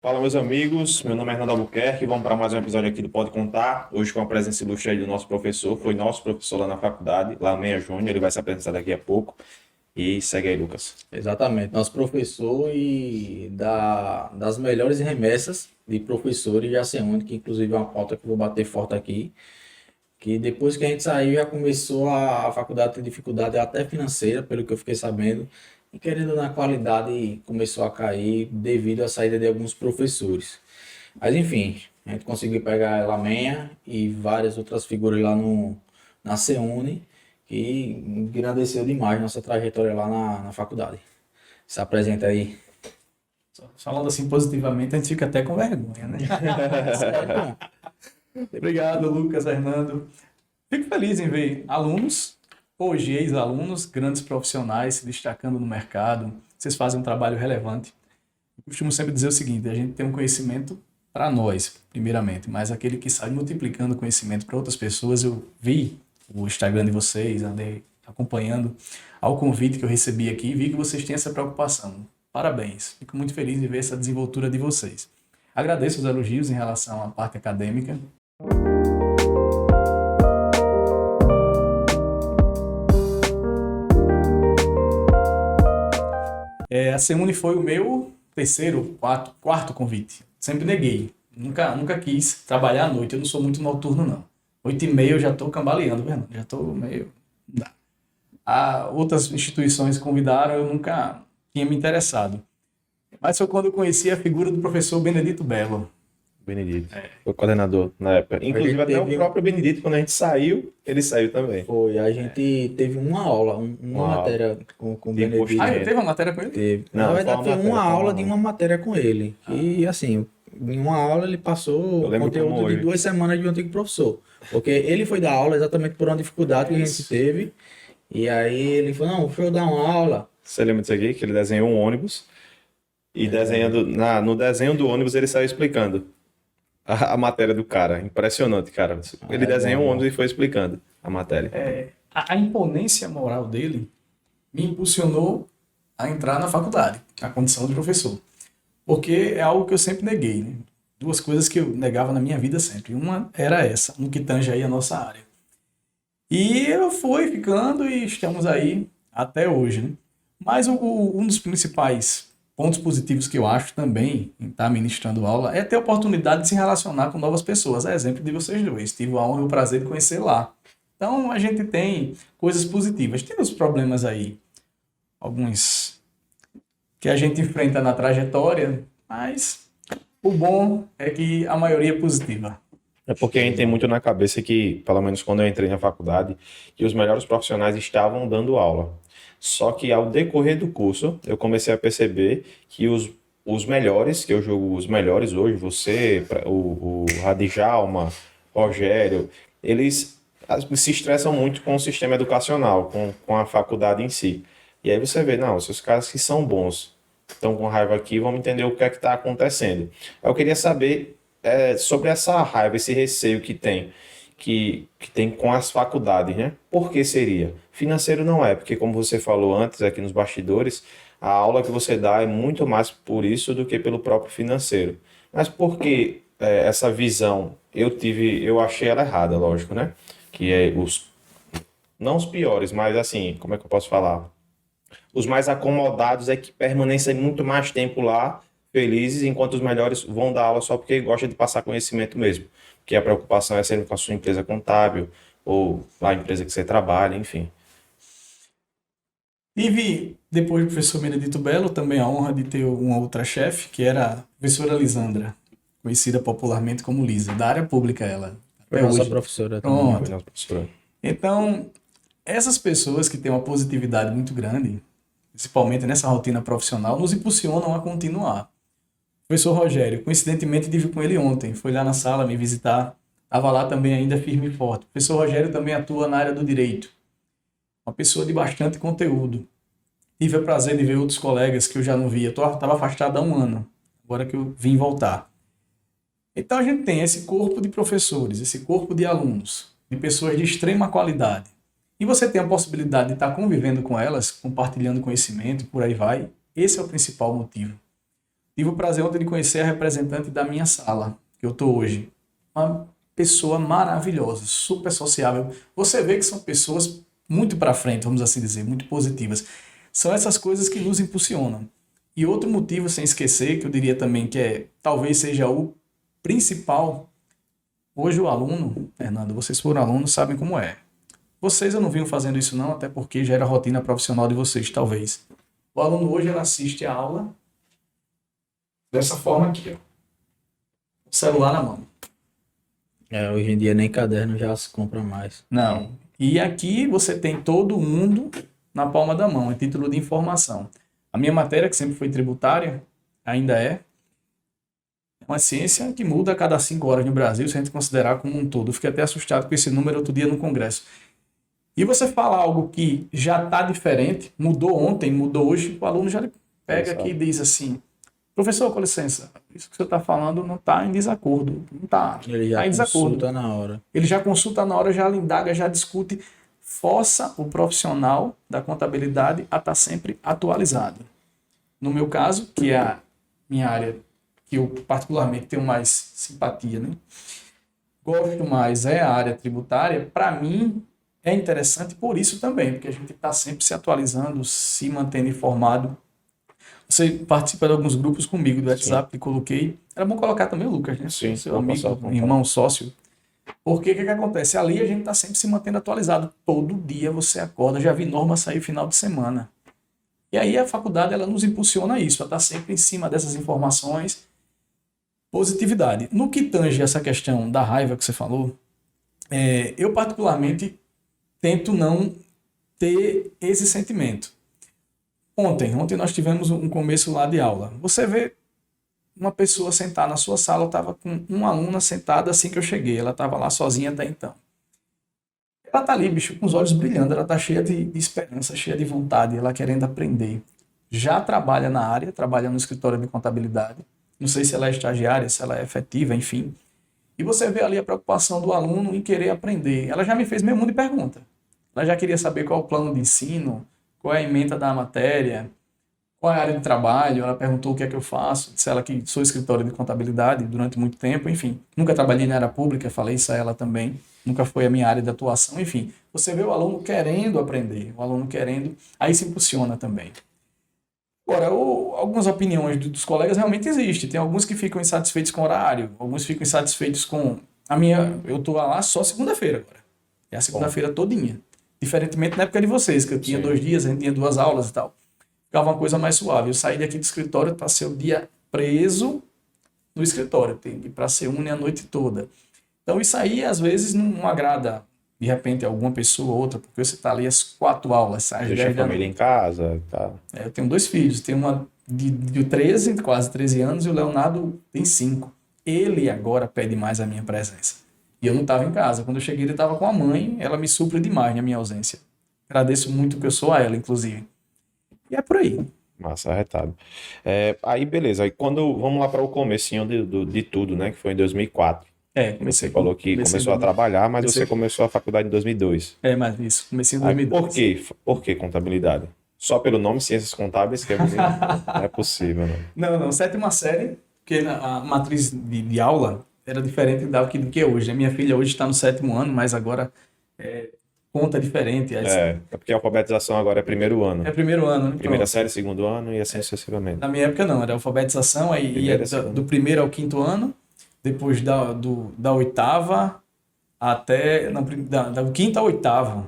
Fala, meus amigos. Meu nome é Hernando Albuquerque. Vamos para mais um episódio aqui do Pode Contar. Hoje com a presença ilustre aí do nosso professor. Foi nosso professor lá na faculdade, lá Meia Júnior. Ele vai se apresentar daqui a pouco. E segue aí, Lucas. Exatamente, nosso professor das melhores remessas de professores de ACUNE, que inclusive é uma pauta que eu vou bater forte aqui, que depois que a gente saiu já começou a faculdade a ter dificuldade até financeira, pelo que eu fiquei sabendo, e querendo na qualidade começou a cair devido à saída de alguns professores. Mas enfim, a gente conseguiu pegar a Lamenha e várias outras figuras lá na CEUNE, que engrandeceu demais nossa trajetória lá na faculdade. Se apresenta aí. Falando assim positivamente, a gente fica até com vergonha, né? Sério? Obrigado, Lucas, Hernando. Fico feliz em ver alunos, hoje ex-alunos, grandes profissionais se destacando no mercado. Vocês fazem um trabalho relevante. Eu costumo sempre dizer o seguinte: a gente tem um conhecimento para nós, primeiramente, mas aquele que sai multiplicando conhecimento para outras pessoas. Eu vi o Instagram de vocês, andei acompanhando ao convite que eu recebi aqui e vi que vocês têm essa preocupação. Parabéns, fico muito feliz em ver essa desenvoltura de vocês. Agradeço os elogios em relação à parte acadêmica. A CEUNE foi o meu terceiro, quarto convite. Sempre neguei. Nunca quis trabalhar à noite. Eu não sou muito noturno, não. 8h30 eu já estou cambaleando, Fernando. Já estou meio... Não dá. Outras instituições convidaram, eu nunca tinha me interessado. Mas foi quando eu conheci a figura do professor Benedito Bello. Benedito. Foi coordenador na época. Inclusive, até o próprio Benedito, quando a gente saiu, ele saiu também. Foi, a gente teve uma aula, uma Uau. matéria com o Tem Benedito. postinho. Teve uma matéria com ele? Teve. Não, Na verdade, foi foi uma matéria, uma foi aula uma de aula. uma matéria com ele. E assim, em uma aula ele passou Eu lembro como conteúdo de hoje. 2 semanas de um antigo professor. Porque ele foi dar aula exatamente por uma dificuldade que a gente Isso. teve. E aí ele falou, não, deixa eu dar uma aula. Você lembra disso aqui? Que ele desenhou um ônibus. E desenhando, no desenho do ônibus ele saiu explicando a matéria do cara. Impressionante, cara. Ele desenhou um ônibus e foi explicando a matéria. A imponência moral dele me impulsionou a entrar na faculdade, na condição de professor. Porque é algo que eu sempre neguei, né? Duas coisas que eu negava na minha vida sempre. Uma era essa, no que tange aí a nossa área. E eu fui ficando e estamos aí até hoje, né? Mas um dos principais pontos positivos que eu acho também em estar ministrando aula é ter a oportunidade de se relacionar com novas pessoas. É exemplo de vocês dois. Tive a honra e o prazer de conhecer lá. Então a gente tem coisas positivas. Tem os problemas aí, alguns que a gente enfrenta na trajetória, mas o bom é que a maioria é positiva. É porque a gente tem muito na cabeça que, pelo menos quando eu entrei na faculdade, que os melhores profissionais estavam dando aula. Só que ao decorrer do curso, eu comecei a perceber que os melhores, que eu jogo os melhores hoje, você, o Radjalma, Rogério, eles se estressam muito com o sistema educacional, com a faculdade em si. E aí você vê, não, se os caras que são bons estão com raiva aqui, vamos entender o que é que está acontecendo. Eu queria saber sobre essa raiva, esse receio que tem com as faculdades, né? Por que seria? Financeiro não é, porque como você falou antes aqui nos bastidores, a aula que você dá é muito mais por isso do que pelo próprio financeiro. Mas por que essa visão? Eu achei ela errada, lógico, né? Que é não os piores, mas assim, como é que eu posso falar? Os mais acomodados é que permanecem muito mais tempo lá, felizes, enquanto os melhores vão dar aula só porque gostam de passar conhecimento mesmo. Porque a preocupação é sempre com a sua empresa contábil, ou a empresa que você trabalha, enfim. Tive, depois do professor Benedito Bello, também a honra de ter uma outra chefe, que era a professora Lisandra, conhecida popularmente como Lisa, da área pública ela. Foi Até nossa hoje. professora também. Pronto. Foi nossa professora. Então, essas pessoas que têm uma positividade muito grande, principalmente nessa rotina profissional, nos impulsionam a continuar. O professor Rogério, coincidentemente tive com ele ontem, foi lá na sala me visitar, estava lá também ainda firme e forte. O professor Rogério também atua na área do direito, uma pessoa de bastante conteúdo. Tive o prazer de ver outros colegas que eu já não via, estava afastado há um ano, agora que eu vim voltar. Então a gente tem esse corpo de professores, esse corpo de alunos, de pessoas de extrema qualidade. E você tem a possibilidade de estar convivendo com elas, compartilhando conhecimento, e por aí vai. Esse é o principal motivo. Tive o prazer ontem de conhecer a representante da minha sala, que eu estou hoje. Uma pessoa maravilhosa, super sociável. Você vê que são pessoas muito para frente, vamos assim dizer, muito positivas. São essas coisas que nos impulsionam. E outro motivo, sem esquecer, que eu diria também que talvez seja o principal, hoje o aluno, Fernando, vocês foram alunos, sabem como é. Vocês eu não venho fazendo isso não, até porque já era a rotina profissional de vocês, talvez. O aluno hoje ele assiste a aula dessa forma aqui, ó. O celular na mão. Hoje em dia nem caderno já se compra mais. Não. E aqui você tem todo mundo na palma da mão, é título de informação. A minha matéria, que sempre foi tributária, ainda é uma ciência que muda a cada 5 horas no Brasil, se a gente considerar como um todo. Eu fiquei até assustado com esse número outro dia no Congresso. E você fala algo que já está diferente, mudou ontem, mudou hoje, o aluno já pega aqui e diz assim, professor, com licença, isso que você está falando não está em desacordo, não está Ele já em desacordo. consulta na hora. Ele já consulta na hora, já indaga, já discute, força o profissional da contabilidade a estar sempre atualizado. No meu caso, que é a minha área que eu particularmente tenho mais simpatia, né? Gosto mais é a área tributária, para mim é interessante por isso também, porque a gente está sempre se atualizando, se mantendo informado. Você participa de alguns grupos comigo do WhatsApp que coloquei. Era bom colocar também o Lucas, né? Sim, Seu vou amigo, passar o contato. irmão, sócio. Porque o que acontece? Ali a gente está sempre se mantendo atualizado. Todo dia você acorda, já vi norma sair final de semana. E aí a faculdade ela nos impulsiona a isso, a estar sempre em cima dessas informações. Positividade. No que tange essa questão da raiva que você falou, eu particularmente tento não ter esse sentimento. Ontem nós tivemos um começo lá de aula. Você vê uma pessoa sentar na sua sala, eu estava com uma aluna sentada assim que eu cheguei, ela estava lá sozinha até então. Ela está ali, bicho, com os olhos brilhando, ela está cheia de esperança, cheia de vontade, ela querendo aprender. Já trabalha na área, trabalha no escritório de contabilidade, não sei se ela é estagiária, se ela é efetiva, enfim. E você vê ali a preocupação do aluno em querer aprender. Ela já me fez meio mundo de pergunta. Ela já queria saber qual é o plano de ensino, qual é a ementa da matéria, qual é a área de trabalho. Ela perguntou o que é que eu faço, disse ela que sou escritório de contabilidade durante muito tempo, enfim. Nunca trabalhei na área pública, falei isso a ela também, nunca foi a minha área de atuação, enfim. Você vê o aluno querendo aprender, o aluno querendo, aí se impulsiona também. Agora, algumas opiniões dos colegas realmente existem. Tem alguns que ficam insatisfeitos com o horário, alguns ficam insatisfeitos com a minha... Eu estou lá só segunda-feira agora. É a segunda-feira todinha. Diferentemente na época de vocês, que eu tinha 2 dias, a gente tinha 2 aulas e tal. Ficava uma coisa mais suave. Eu saí daqui do escritório para ser o dia preso no escritório. Tem que ir para ser une a noite toda. Então isso aí, às vezes, não agrada, de repente, alguma pessoa ou outra, porque você está ali às 4 aulas, sai às Deixa 10 a da família noite. em casa, tá? Eu tenho 2 filhos. Tenho uma de 13, quase 13 anos, e o Leonardo tem 5. Ele agora pede mais a minha presença. E eu não estava em casa. Quando eu cheguei, ele estava com a mãe. Ela me supre demais na minha ausência. Agradeço muito que eu sou a ela, inclusive. E é por aí. Massa, arretado. Aí, beleza. Aí, vamos lá para o comecinho de tudo, né? Que foi em 2004. Comecei. Você falou que começou a trabalhar, mas você começou a faculdade em 2002. Mas isso. Comecei em Aí, 2002. por que contabilidade? Só pelo nome Ciências Contábeis, que não é possível, não. Não. 7ª série, porque a matriz de aula era diferente do que é hoje. A minha filha hoje está no 7º ano, mas agora conta diferente. É porque a alfabetização agora é primeiro ano. É primeiro ano, né? Primeira série, segundo ano e assim sucessivamente. Na minha época não, era alfabetização, aí ia do primeiro ao 5º ano, depois da 8ª até... do 5º ao 8º.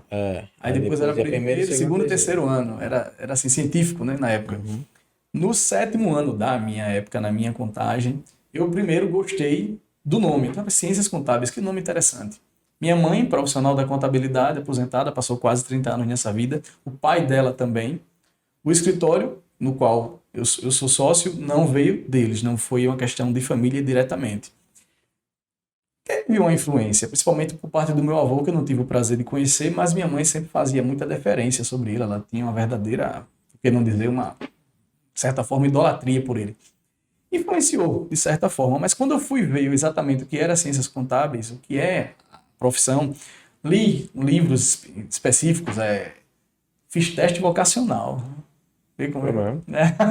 Aí depois era primeiro, segundo e terceiro ano. Era assim, científico, né, na época. Uhum. No 7º ano da minha época, na minha contagem, eu primeiro gostei do nome. Então, Ciências Contábeis, que nome interessante. Minha mãe, profissional da contabilidade, aposentada, passou quase 30 anos nessa vida. O pai dela também. O escritório, no qual eu sou sócio, não veio deles, não foi uma questão de família diretamente. Teve uma influência, principalmente por parte do meu avô, que eu não tive o prazer de conhecer, mas minha mãe sempre fazia muita deferência sobre ele. Ela tinha uma verdadeira, por que não dizer, uma certa forma, idolatria por ele. Influenciou, de certa forma, mas quando eu fui ver exatamente o que era Ciências Contábeis, o que é profissão, li livros específicos, fiz teste vocacional. Vê como Foi é. mesmo.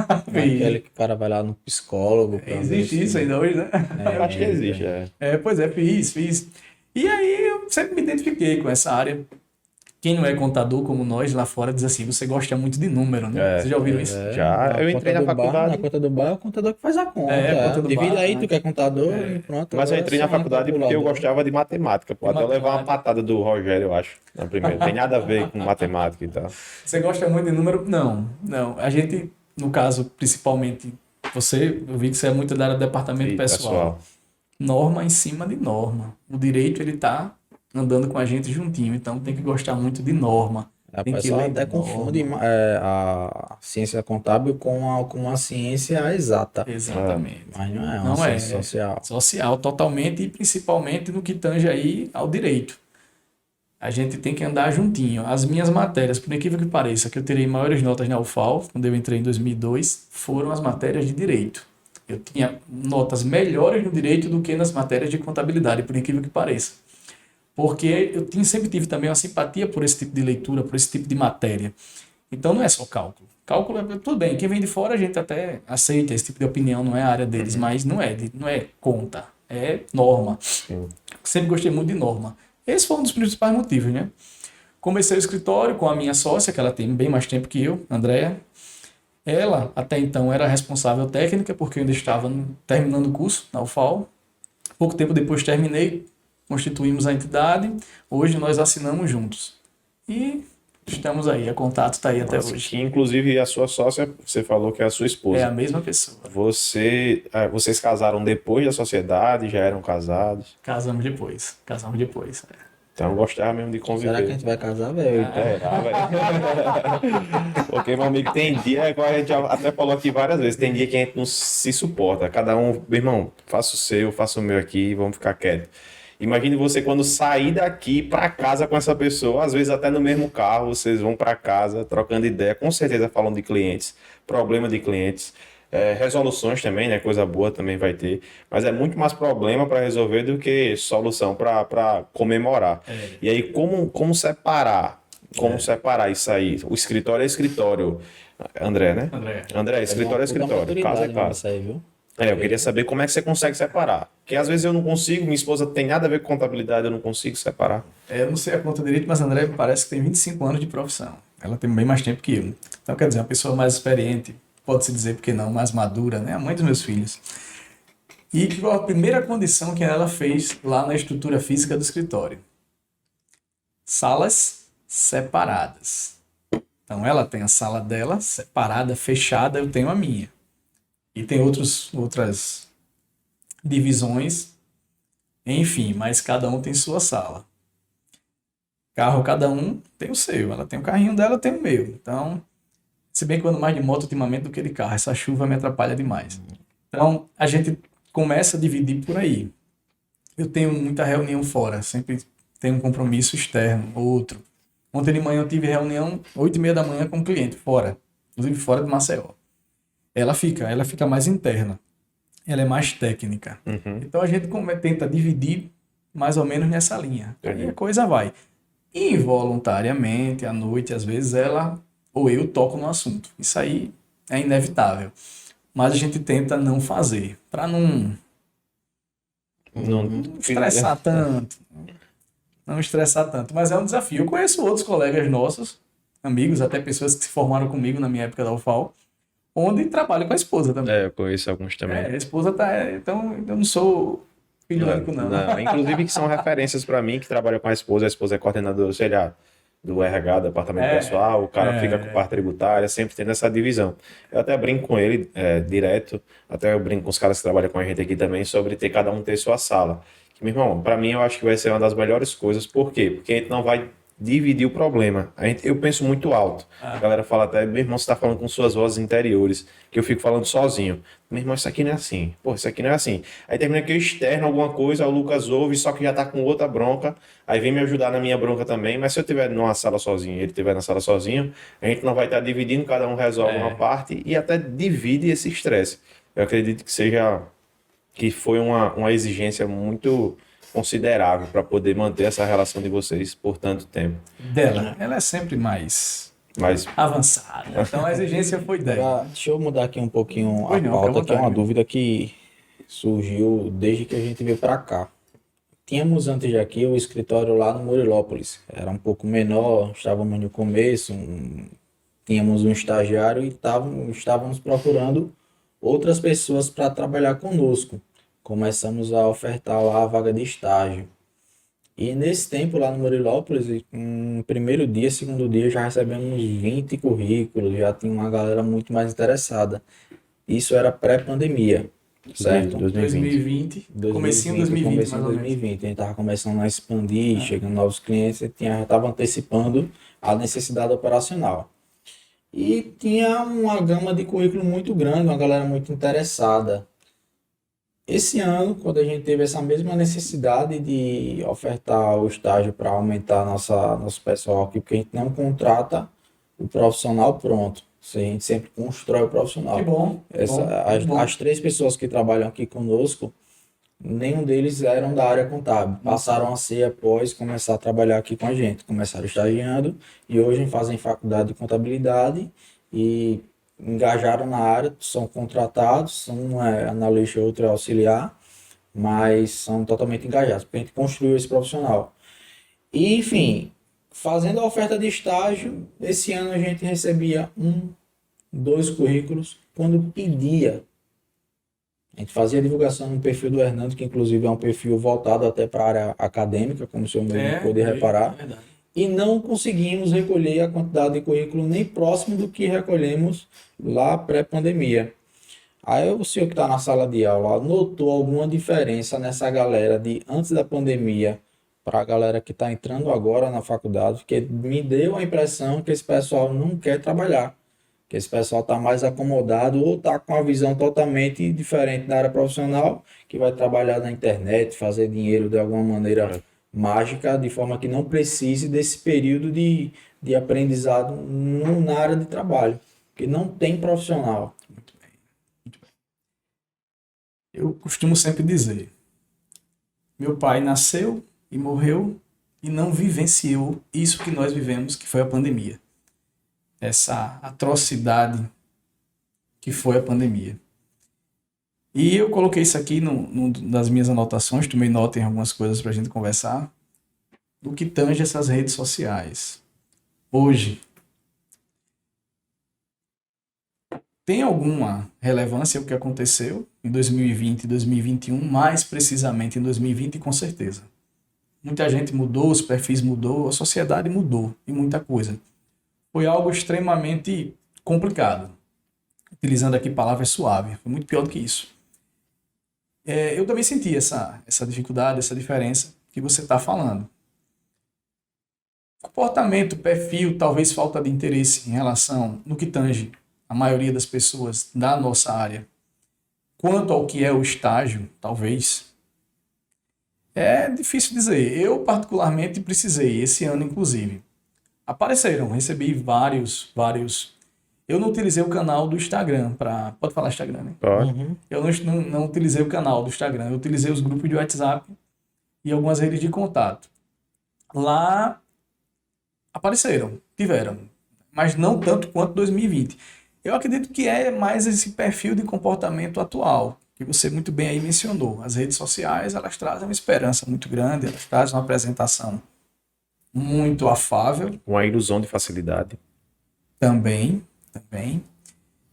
Aquele que o cara vai lá no psicólogo. pra ver Existe se- isso ainda hoje, né? Eu acho que existe, é. Pois é, fiz. E aí eu sempre me identifiquei com essa área. Quem não é contador como nós lá fora diz assim, você gosta muito de número, né? É, Vocês já ouviram isso? Já, eu entrei na faculdade. Na conta do bar, é o contador que faz a conta. Conta do Divide bar, aí, né? tu que é contador e pronto. Mas eu agora entrei é na só uma faculdade porque eu calculadora. gostava de matemática. Pô. Até eu levar uma matemática. patada do Rogério, eu acho, na primeira. Tem nada a ver com matemática e tal. Você gosta muito de número? Não, não. A gente, no caso, principalmente, eu vi que você é muito da área do departamento E pessoal. Norma em cima de norma. O direito, ele tá andando com a gente juntinho, então tem que gostar muito de norma. A Tem que pessoa ler até norma. confunde a ciência contábil com uma ciência exata. Exatamente. Mas não é uma Não é. ciência social. Social, totalmente, e principalmente no que tange aí ao direito. A gente tem que andar juntinho. As minhas matérias, por incrível que pareça, que eu tirei maiores notas na UFAL, quando eu entrei em 2002, foram as matérias de direito. Eu tinha notas melhores no direito do que nas matérias de contabilidade, por incrível que pareça. Porque sempre tive também uma simpatia por esse tipo de leitura, por esse tipo de matéria. Então não é só cálculo. Cálculo, tudo bem, quem vem de fora a gente até aceita esse tipo de opinião, não é a área deles, mas não é conta, é norma. Sim. Sempre gostei muito de norma. Esse foi um dos principais motivos, né? Comecei o escritório com a minha sócia, que ela tem bem mais tempo que eu, Andréa. Ela, até então, era responsável técnica, porque eu ainda estava terminando o curso na UFAL. Pouco tempo depois terminei, constituímos a entidade. Hoje nós assinamos juntos. E estamos aí, a contato está aí até hoje. Que, inclusive, a sua sócia, você falou que é a sua esposa. É a mesma pessoa. Vocês casaram depois da sociedade, já eram casados. Casamos depois. Então eu gostava mesmo de conviver. Será que a gente vai casar, velho? Porque, meu amigo, tem dia, igual a gente já até falou aqui várias vezes, tem dia que a gente não se suporta. Cada um, meu irmão, faça o seu, faça o meu aqui, vamos ficar quieto. Imagine você quando sair daqui para casa com essa pessoa, às vezes até no mesmo carro, vocês vão para casa trocando ideia, com certeza falando de clientes, problema de clientes, resoluções também, né? Coisa boa também vai ter, mas é muito mais problema para resolver do que solução para comemorar. E aí, como separar? Como separar isso aí? O escritório é escritório. André, né? André, escritório é escritório, casa é casa. Isso aí, viu? Eu queria saber como é que você consegue separar. Porque às vezes eu não consigo, minha esposa tem nada a ver com contabilidade, eu não consigo separar. Eu não sei a conta direito, mas a André parece que tem 25 anos de profissão. Ela tem bem mais tempo que eu. Então, quer dizer, uma pessoa mais experiente, pode-se dizer, porque não, mais madura, né? A mãe dos meus filhos. E qual a primeira condição que ela fez lá na estrutura física do escritório? Salas separadas. Então, ela tem a sala dela separada, fechada, eu tenho a minha. E tem outras divisões, enfim, mas cada um tem sua sala. Carro, cada um tem o seu. Ela tem o carrinho dela, eu tenho o meu. Então, se bem que eu ando mais de moto ultimamente do que de carro, essa chuva me atrapalha demais. Então, a gente começa a dividir por aí. Eu tenho muita reunião fora, sempre tenho um compromisso externo, outro. Ontem de manhã eu tive reunião 8h30 da manhã com um cliente, fora, inclusive fora de Maceió. Ela fica mais interna, ela é mais técnica. Então a gente tenta dividir mais ou menos nessa linha. Aí a coisa vai. Involuntariamente, à noite, às vezes ela ou eu toco no assunto. Isso aí é inevitável. Mas a gente tenta não fazer, para não estressar tanto. Não estressar tanto. Mas é um desafio. Eu conheço outros colegas nossos, amigos, até pessoas que se formaram comigo na minha época da UFAL, onde trabalho com a esposa também. Eu conheço alguns também. A esposa tá... Então, eu não sou filho único, não. Inclusive que são referências para mim, que trabalham com a esposa é coordenadora, sei lá, do RH, do departamento pessoal, o cara fica com parte tributária, sempre tendo essa divisão. Eu até brinco com ele direto, até eu brinco com os caras que trabalham com a gente aqui também, sobre ter cada um ter sua sala. Que, meu irmão, para mim eu acho que vai ser uma das melhores coisas. Por quê? Porque a gente não vai dividir o problema. Eu penso muito alto. A galera fala até, meu irmão, você está falando com suas vozes interiores, que eu fico falando sozinho. Meu irmão, isso aqui não é assim. Pô, isso aqui não é assim. Aí termina que eu externo alguma coisa, o Lucas ouve, só que já tá com outra bronca, aí vem me ajudar na minha bronca também, mas se eu estiver numa sala sozinho e ele estiver na sala sozinho, a gente não vai estar dividindo, cada um resolve uma parte e até divide esse estresse. Eu acredito que foi uma exigência muito considerável para poder manter essa relação de vocês por tanto tempo. Ela é sempre mais Mas avançada. Então a exigência foi 10. Deixa eu mudar aqui um pouquinho Pois a não, pauta, fica à que é uma vontade. dúvida que surgiu desde que a gente veio para cá. Tínhamos antes de aqui o escritório lá no Murilópolis. Era um pouco menor, estávamos no começo, tínhamos um estagiário e estávamos procurando outras pessoas para trabalhar conosco. Começamos a ofertar lá a vaga de estágio. E nesse tempo lá no Murilópolis, primeiro dia, segundo dia, já recebemos 20 currículos, já tinha uma galera muito mais interessada. Isso era pré-pandemia, certo? 2020, comecinho de 2020, comecinho mais de ou menos. 2020, a gente estava começando a expandir, chegando novos clientes, e já estava antecipando a necessidade operacional. E tinha uma gama de currículo muito grande, uma galera muito interessada. Esse ano, quando a gente teve essa mesma necessidade de ofertar o estágio para aumentar nosso pessoal aqui, porque a gente não contrata o profissional pronto, a gente sempre constrói o profissional. Que bom, que bom. As 3 pessoas que trabalham aqui conosco, nenhum deles eram da área contábil. Passaram a ser após começar a trabalhar aqui com a gente. Começaram estagiando e hoje fazem faculdade de contabilidade e engajaram na área, são contratados, um é analista e outro é auxiliar, mas são totalmente engajados, porque a gente construiu esse profissional. E, enfim, fazendo a oferta de estágio, esse ano a gente recebia 2 currículos quando pedia. A gente fazia divulgação no perfil do Hernando, que inclusive é um perfil voltado até para a área acadêmica, como o senhor mesmo pôde reparar, É verdade. e não conseguimos recolher a quantidade de currículo nem próximo do que recolhemos lá pré-pandemia. Aí o senhor que está na sala de aula notou alguma diferença nessa galera de antes da pandemia para a galera que está entrando agora na faculdade? Porque me deu a impressão que esse pessoal não quer trabalhar, que esse pessoal está mais acomodado ou está com uma visão totalmente diferente da área profissional, que vai trabalhar na internet, fazer dinheiro de alguma maneira mágica, de forma que não precise desse período de aprendizado na área de trabalho, porque não tem profissional. Eu costumo sempre dizer, meu pai nasceu e morreu e não vivenciou isso que nós vivemos, que foi a pandemia. Essa atrocidade que foi a pandemia. E eu coloquei isso aqui nas minhas anotações, tomei nota em algumas coisas para a gente conversar, do que tange essas redes sociais. Hoje, tem alguma relevância o que aconteceu em 2020 e 2021, mais precisamente em 2020, com certeza. Muita gente mudou, os perfis mudou, a sociedade mudou e muita coisa. Foi algo extremamente complicado. Utilizando aqui palavras suaves, foi muito pior do que isso. Eu também senti essa dificuldade, essa diferença que você está falando. Comportamento, perfil, talvez falta de interesse em relação no que tange a maioria das pessoas da nossa área. Quanto ao que é o estágio, talvez, é difícil dizer. Eu, particularmente, precisei, esse ano, inclusive. Apareceram, recebi vários. Eu não utilizei o canal do Instagram para... Pode falar Instagram, né? pode. Eu não utilizei o canal do Instagram, eu utilizei os grupos de WhatsApp e algumas redes de contato. Lá apareceram, tiveram, mas não tanto quanto 2020. Eu acredito que é mais esse perfil de comportamento atual, que você muito bem aí mencionou. As redes sociais, elas trazem uma esperança muito grande, elas trazem uma apresentação muito afável. Uma ilusão de facilidade. Também.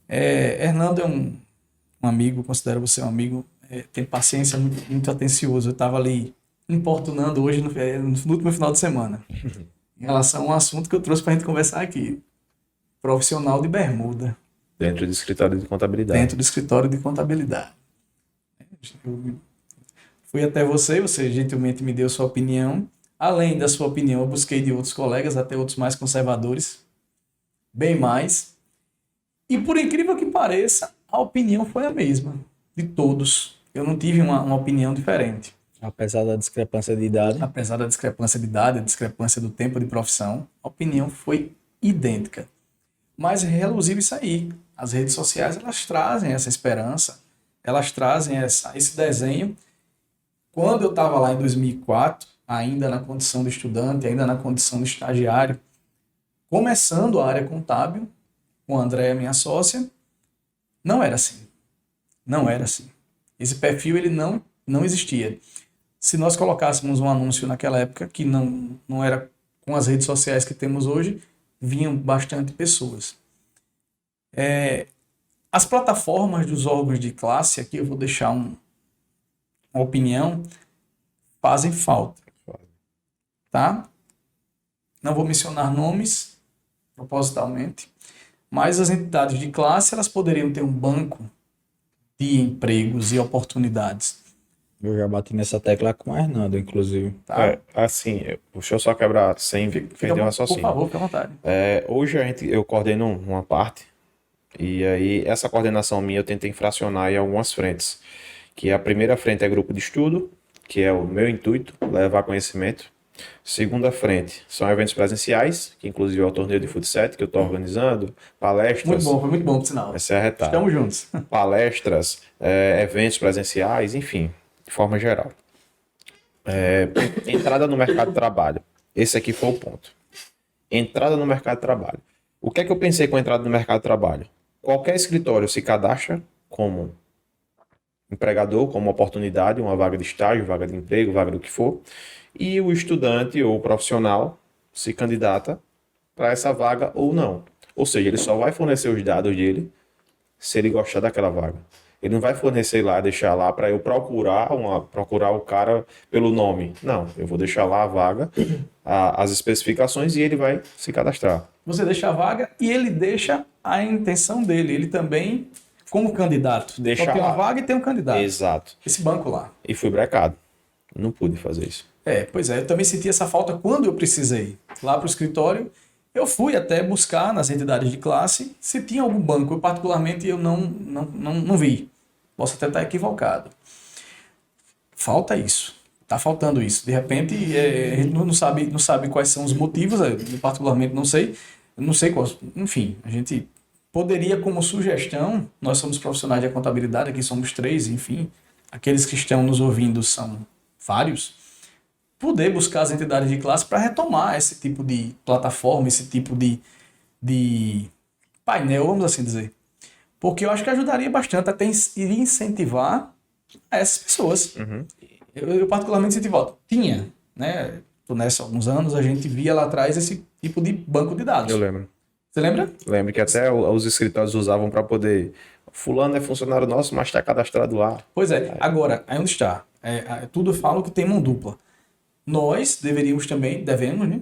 Hernando é um amigo, considero você um amigo, tem paciência, muito atencioso. Eu estava ali importunando hoje no último final de semana, em relação a um assunto que eu trouxe para a gente conversar aqui. Profissional de bermuda. Dentro do escritório de contabilidade. Dentro do escritório de contabilidade. Eu fui até você gentilmente me deu sua opinião. Além da sua opinião, eu busquei de outros colegas, até outros mais conservadores, bem mais. E por incrível que pareça, a opinião foi a mesma de todos. Eu não tive uma opinião diferente. Apesar da discrepância de idade. Apesar da discrepância de idade, a discrepância do tempo de profissão, a opinião foi idêntica. Mas reluziu isso aí. As redes sociais, elas trazem essa esperança, elas trazem esse desenho. Quando eu estava lá em 2004, ainda na condição de estudante, ainda na condição de estagiário, começando a área contábil, com a Andréa, minha sócia, não era assim. Não era assim. Esse perfil ele não existia. Se nós colocássemos um anúncio naquela época, que não era com as redes sociais que temos hoje, vinham bastante pessoas. As plataformas dos órgãos de classe, aqui eu vou deixar uma opinião, fazem falta. Tá? Não vou mencionar nomes, propositalmente, mas as entidades de classe, elas poderiam ter um banco de empregos e oportunidades. Eu já bati nessa tecla com o Hernando, inclusive. Tá? Assim, deixa eu só quebrar sem perder o raciocínio. Por favor, fique à vontade. Hoje eu coordeno uma parte, e aí essa coordenação minha eu tento infracionar em algumas frentes. Que a primeira frente é grupo de estudo, que é o meu intuito, levar conhecimento. Segunda frente são eventos presenciais, que inclusive é o torneio de futsal que eu estou organizando, palestras. Muito bom, foi muito bom, por sinal. Vai ser arretado. Estamos juntos. Palestras, eventos presenciais, enfim, de forma geral. Entrada no mercado de trabalho. Esse aqui foi o ponto. Entrada no mercado de trabalho. O que é que eu pensei com a entrada no mercado de trabalho? Qualquer escritório se cadastra como empregador, como oportunidade, uma vaga de estágio, vaga de emprego, vaga do que for, e o estudante ou o profissional se candidata para essa vaga ou não. Ou seja, ele só vai fornecer os dados dele se ele gostar daquela vaga. Ele não vai fornecer lá, deixar lá para eu procurar o cara pelo nome. Não, eu vou deixar lá a vaga, as especificações e ele vai se cadastrar. Você deixa a vaga e ele deixa a intenção dele. Ele também, como candidato, Deixa só tem uma lá. vaga e tem um candidato. Exato. Esse banco lá. E fui brecado. Não pude fazer isso. Pois é, eu também senti essa falta quando eu precisei. Lá para o escritório, eu fui até buscar nas entidades de classe se tinha algum banco. Eu, particularmente, eu não vi. Posso até estar equivocado. Falta isso. Está faltando isso. De repente, a gente não sabe quais são os motivos. Eu, particularmente, não sei. Não sei quais. Enfim, a gente poderia, como sugestão, nós somos profissionais de contabilidade, aqui somos 3, enfim. Aqueles que estão nos ouvindo são vários. Poder buscar as entidades de classe para retomar esse tipo de plataforma, esse tipo de painel, vamos assim dizer. Porque eu acho que ajudaria bastante até incentivar essas pessoas. Uhum. Eu particularmente incentivo. Tinha, né? Tô nessa há alguns anos, a gente via lá atrás esse tipo de banco de dados. Eu lembro. Você lembra? Lembro que até os escritórios usavam para poder... Fulano é funcionário nosso, mas está cadastrado lá. Pois é. Agora, aí onde está? Tudo eu falo que tem mão dupla. Nós devemos, né,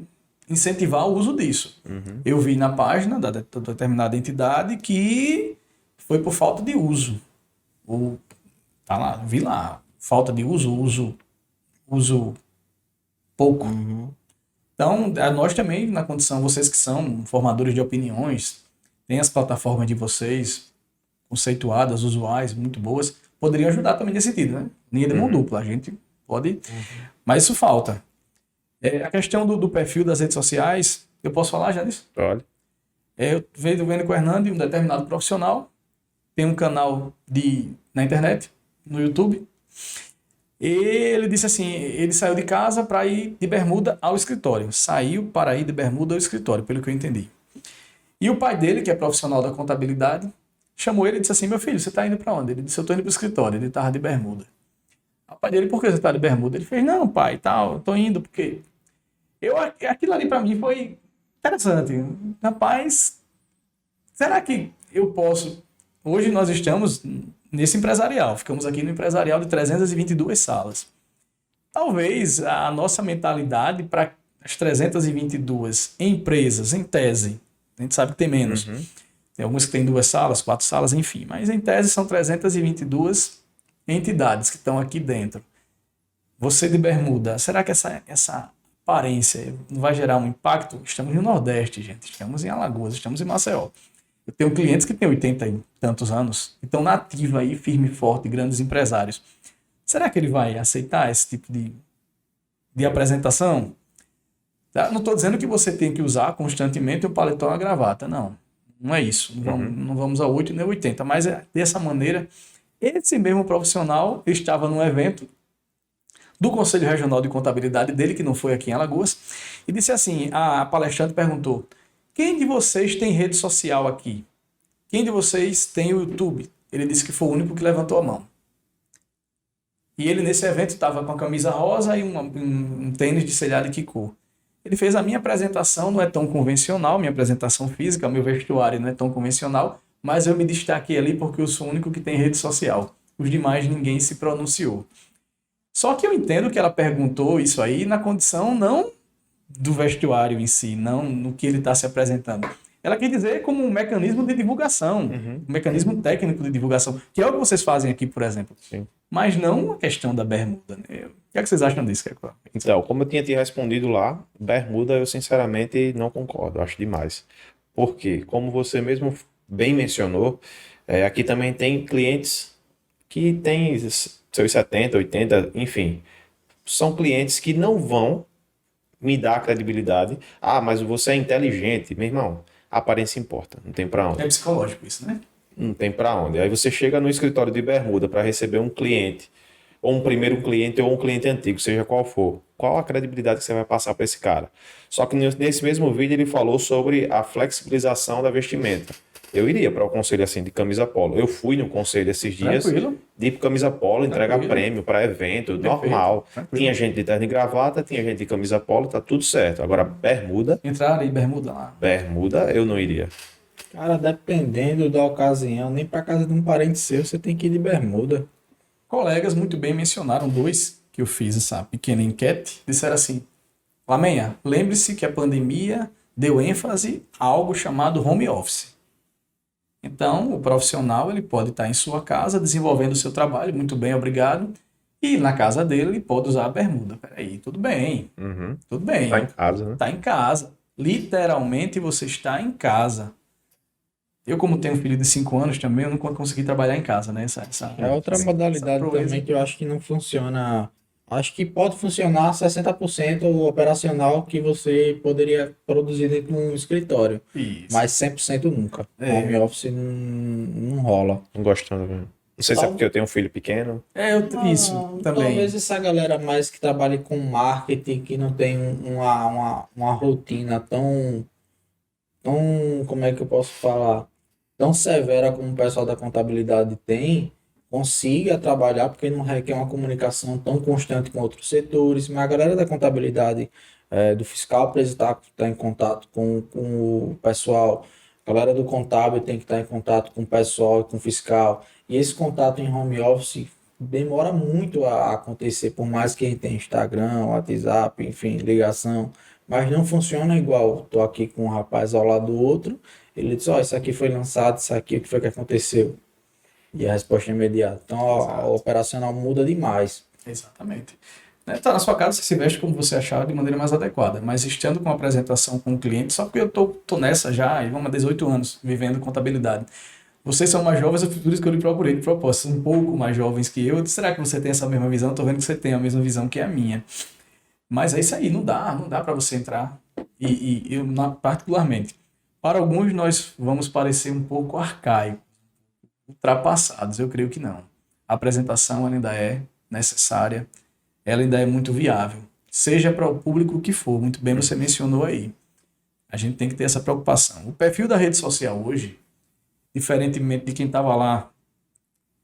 incentivar o uso disso. Uhum. Eu vi na página da determinada entidade que foi por falta de uso. Tá lá, vi lá, falta de uso pouco. Uhum. Então, nós também, na condição, vocês que são formadores de opiniões, tem as plataformas de vocês, conceituadas, usuais, muito boas, poderiam ajudar também nesse sentido, né? Linha de mão dupla, a gente pode... Mas isso falta. A questão do perfil das redes sociais, eu posso falar já disso? Olha. Eu venho com o Hernando e um determinado profissional, tem um canal na internet, no YouTube, e ele disse assim, ele saiu de casa para ir de bermuda ao escritório. Saiu para ir de bermuda ao escritório, pelo que eu entendi. E o pai dele, que é profissional da contabilidade, chamou ele e disse assim, meu filho, você está indo para onde? Ele disse, eu estou indo para o escritório. Ele estava de bermuda. O pai dele, por que você está de bermuda? Ele fez, não, pai, tal, estou indo porque... Aquilo ali para mim foi interessante. Rapaz, será que eu posso... Hoje nós estamos nesse empresarial, ficamos aqui no empresarial de 322 salas. Talvez a nossa mentalidade para as 322 empresas, em tese, a gente sabe que tem menos. Uhum. Tem alguns que têm 2 salas, 4 salas, enfim. Mas em tese são 322 entidades que estão aqui dentro. Você de bermuda, será que essa aparência não vai gerar um impacto? Estamos no Nordeste, gente. Estamos em Alagoas, estamos em Maceió. Eu tenho clientes que têm 80 e tantos anos, que estão na ativa aí, firme e forte, grandes empresários. Será que ele vai aceitar esse tipo de apresentação? Tá? Não estou dizendo que você tem que usar constantemente um paletó e uma gravata, não. Não é isso. Não vamos a 8 nem 80, mas dessa maneira, esse mesmo profissional estava num evento do Conselho Regional de Contabilidade dele, que não foi aqui em Alagoas, e disse assim, a palestrante perguntou, quem de vocês tem rede social aqui? Quem de vocês tem o YouTube? Ele disse que foi o único que levantou a mão. E ele, nesse evento, estava com a camisa rosa e um tênis de selhado de Kiko. Ele fez a minha apresentação, não é tão convencional, minha apresentação física, meu vestuário não é tão convencional, mas eu me destaquei ali porque eu sou o único que tem rede social. Os demais, ninguém se pronunciou. Só que eu entendo que ela perguntou isso aí na condição não do vestuário em si, não no que ele está se apresentando. Ela quer dizer como um mecanismo de divulgação, um mecanismo técnico de divulgação, que é o que vocês fazem aqui, por exemplo. Sim. Mas não a questão da bermuda. Né? O que é que vocês acham disso, Keco? Então, como eu tinha te respondido lá, bermuda eu sinceramente não concordo, acho demais. Por quê? Como você mesmo bem mencionou, aqui também tem clientes que têm seus 70, 80, enfim. São clientes que não vão me dar credibilidade. Ah, mas você é inteligente. Meu irmão, a aparência importa, não tem pra onde. É psicológico isso, né? Não tem pra onde. Aí você chega no escritório de bermuda para receber um cliente, ou um primeiro cliente, ou um cliente antigo, seja qual for. Qual a credibilidade que você vai passar para esse cara? Só que nesse mesmo vídeo ele falou sobre a flexibilização da vestimenta. Eu iria para o conselho assim de camisa polo. Eu fui no conselho esses dias Tranquilo. de camisa polo, entregar Tranquilo. prêmio para evento, Perfeito. normal. Tranquilo. Tinha gente de terno e gravata, tinha gente de camisa polo, tá tudo certo. Agora, Entrar aí, bermuda lá. bermuda, eu não iria. Cara, dependendo da ocasião, nem pra casa de um parente seu, você tem que ir de bermuda. Colegas muito bem mencionaram, dois que eu fiz essa pequena enquete, disseram assim: Lamenha, lembre-se que a pandemia deu ênfase a algo chamado home office. Então, o profissional ele pode estar em sua casa desenvolvendo o seu trabalho, muito bem, obrigado, e na casa dele ele pode usar a bermuda. Peraí, tudo bem, Uhum. tudo bem. Tá em casa, né? Está em casa. Literalmente você está em casa. Eu, como tenho um filho de 5 anos também, eu não consegui trabalhar em casa, né? É outra modalidade proeza. também que eu acho que não funciona. Acho que pode funcionar 60% operacional que você poderia produzir dentro de um escritório, Isso. mas 100% nunca. É. Home office não rola. Não gostando mesmo. Não sei se é porque eu tenho um filho pequeno. Isso também. Talvez essa galera mais que trabalha com marketing, que não tem uma rotina tão, como é que eu posso falar? Tão severa como o pessoal da contabilidade tem, consiga trabalhar, porque não requer uma comunicação tão constante com outros setores, mas a galera da contabilidade, do fiscal precisa estar em contato com o pessoal, a galera do contábil tem que estar em contato com o pessoal e com o fiscal, e esse contato em home office demora muito a acontecer, por mais que a gente tenha Instagram, WhatsApp, enfim, ligação, mas não funciona igual. Estou aqui com um rapaz ao lado do outro, ele diz, ó, isso aqui foi lançado, isso aqui, o que foi que aconteceu? E a resposta é imediata. Então, a operacional muda demais. Exatamente. Tá na sua casa, você se veste como você achar de maneira mais adequada, mas estando com uma apresentação com o cliente, só porque eu tô nessa já, e vamos há 18 anos vivendo contabilidade. Vocês são mais jovens, por isso que eu lhe procurei de propósito, um pouco mais jovens que eu. Será que você tem essa mesma visão? Tô vendo que você tem a mesma visão que a minha. Mas é isso aí, não dá para você entrar. E eu, particularmente, para alguns nós vamos parecer um pouco arcaicos, ultrapassados, eu creio que não. A apresentação ainda é necessária, ela ainda é muito viável, seja para o público que for, muito bem você mencionou aí. A gente tem que ter essa preocupação. O perfil da rede social hoje, diferentemente de quem estava lá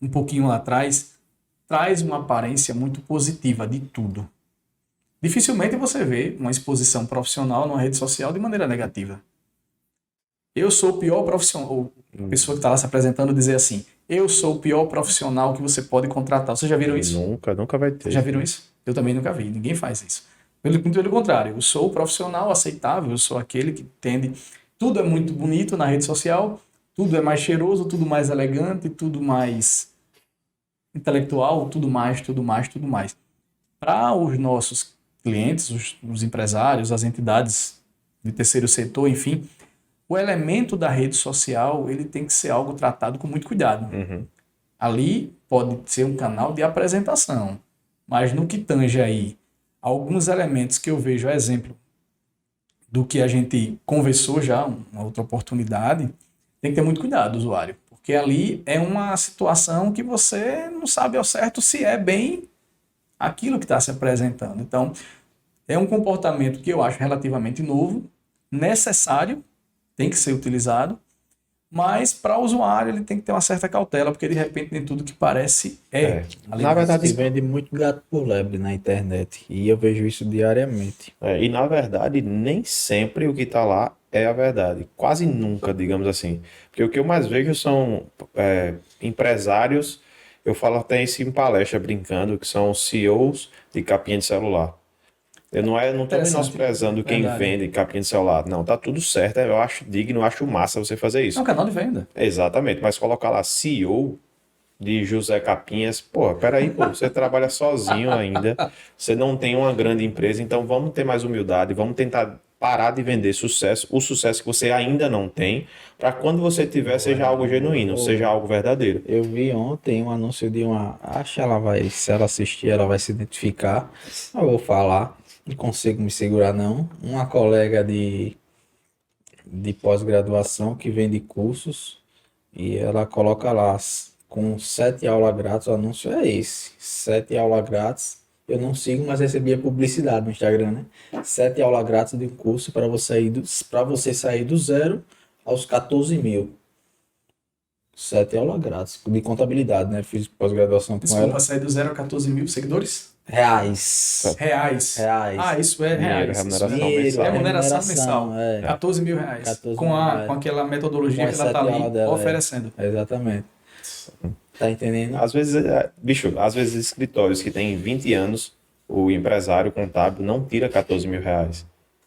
um pouquinho lá atrás, traz uma aparência muito positiva de tudo. Dificilmente você vê uma exposição profissional numa rede social de maneira negativa. Eu sou o pior profissional, ou a pessoa que está lá se apresentando dizer assim, eu sou o pior profissional que você pode contratar. Vocês já viram isso? Nunca vai ter. Vocês já viram isso? Eu também nunca vi, ninguém faz isso. Pelo contrário, eu sou o profissional aceitável, eu sou aquele que tende... Tudo é muito bonito na rede social, tudo é mais cheiroso, tudo mais elegante, tudo mais intelectual, tudo mais. Para os nossos clientes, os empresários, as entidades de terceiro setor, enfim, o elemento da rede social ele tem que ser algo tratado com muito cuidado. Uhum. Ali pode ser um canal de apresentação, mas no que tange aí alguns elementos que eu vejo, exemplo do que a gente conversou já, uma outra oportunidade, tem que ter muito cuidado, usuário, porque ali é uma situação que você não sabe ao certo se é bem aquilo que está se apresentando. Então, é um comportamento que eu acho relativamente novo, necessário, tem que ser utilizado, mas para o usuário ele tem que ter uma certa cautela, porque de repente nem tudo que parece é. É. Além Na disso, verdade, Se vende muito gato por lebre na internet. E eu vejo isso diariamente. e na verdade, nem sempre o que está lá é a verdade. Quase nunca, digamos assim. Porque o que eu mais vejo são empresários, eu falo até isso em palestra brincando, que são CEOs de capinha de celular. Eu não estou Interessante. menosprezando quem Verdade. vende capinha de celular. Não, tá tudo certo. Eu acho digno, eu acho massa você fazer é isso. um canal de venda. Exatamente, mas colocar lá CEO de José Capinhas, pô, peraí, pô, você trabalha sozinho ainda, você não tem uma grande empresa, então vamos ter mais humildade, vamos tentar parar de vender sucesso, o sucesso que você ainda não tem, para quando você tiver, seja algo genuíno, seja algo verdadeiro. Eu vi ontem um anúncio de uma. Acho que ela vai, se ela assistir, ela vai se identificar. Eu vou falar, não consigo me segurar não. Uma colega de pós-graduação que vende cursos e ela coloca lá com 7 aulas grátis. O anúncio é esse: 7 aulas grátis. Eu não sigo, mas recebia publicidade no Instagram, né? 7 aulas grátis de um curso para você sair do zero aos 14 mil. 7 aulas grátis de contabilidade, né? Fiz pós-graduação com Desculpa, ela. sair do 0 a 14 mil seguidores? Reais. Reais. Reais. Ah, isso é Dinheiro, reais. Isso remuneração é mensal. remuneração mensal. É. 14 mil reais. 14 com, mil a, reais. com aquela metodologia Com que as ela está 7 ali aulas dela, oferecendo. Exatamente. Tá entendendo? Às vezes, bicho, às vezes escritórios que têm 20 anos, o empresário contábil não tira 14 mil reais.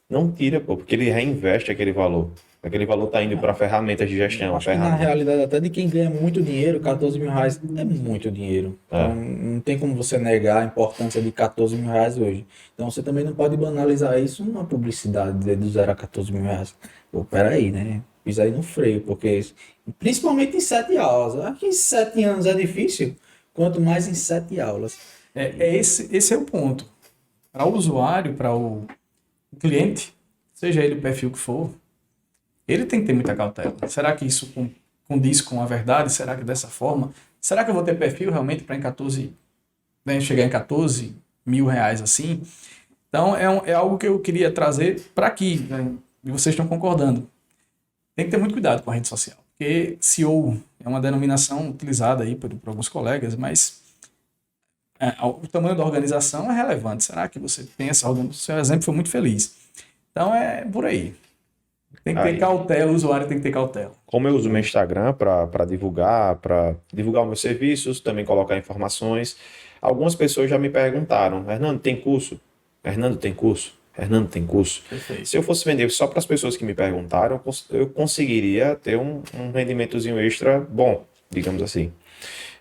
Não tira, pô, porque ele reinveste aquele valor. Aquele valor está indo para ferramentas de gestão, Acho que na ferramentas. realidade, até de quem ganha muito dinheiro, 14 mil reais é muito dinheiro. Então, não tem como você negar a importância de 14 mil reais hoje. Então, você também não pode banalizar isso numa publicidade do 0 a 14 mil reais. Pô, peraí, né? Pisa aí no freio, porque principalmente em 7 aulas. Aqui em 7 anos é difícil, quanto mais em 7 aulas. Esse é o ponto. Para o usuário, para o cliente, seja ele o perfil que for, ele tem que ter muita cautela. Será que isso condiz com a verdade? Será que dessa forma? Será que eu vou ter perfil realmente para chegar em 14 mil reais assim? Então, é algo que eu queria trazer para aqui, né? E vocês estão concordando. Tem que ter muito cuidado com a rede social, porque CEO é uma denominação utilizada aí por alguns colegas, mas o tamanho da organização é relevante. Será que você tem essa organização? Seu exemplo foi muito feliz. Então, é por aí. Tem que ter cautela, o usuário tem que ter cautela. Como eu uso meu Instagram para divulgar os meus serviços, também colocar informações, algumas pessoas já me perguntaram, Hernando, tem curso? Hernando, tem curso? Hernando, tem curso? Perfeito. Se eu fosse vender só para as pessoas que me perguntaram, eu conseguiria ter um rendimentozinho extra bom, digamos assim.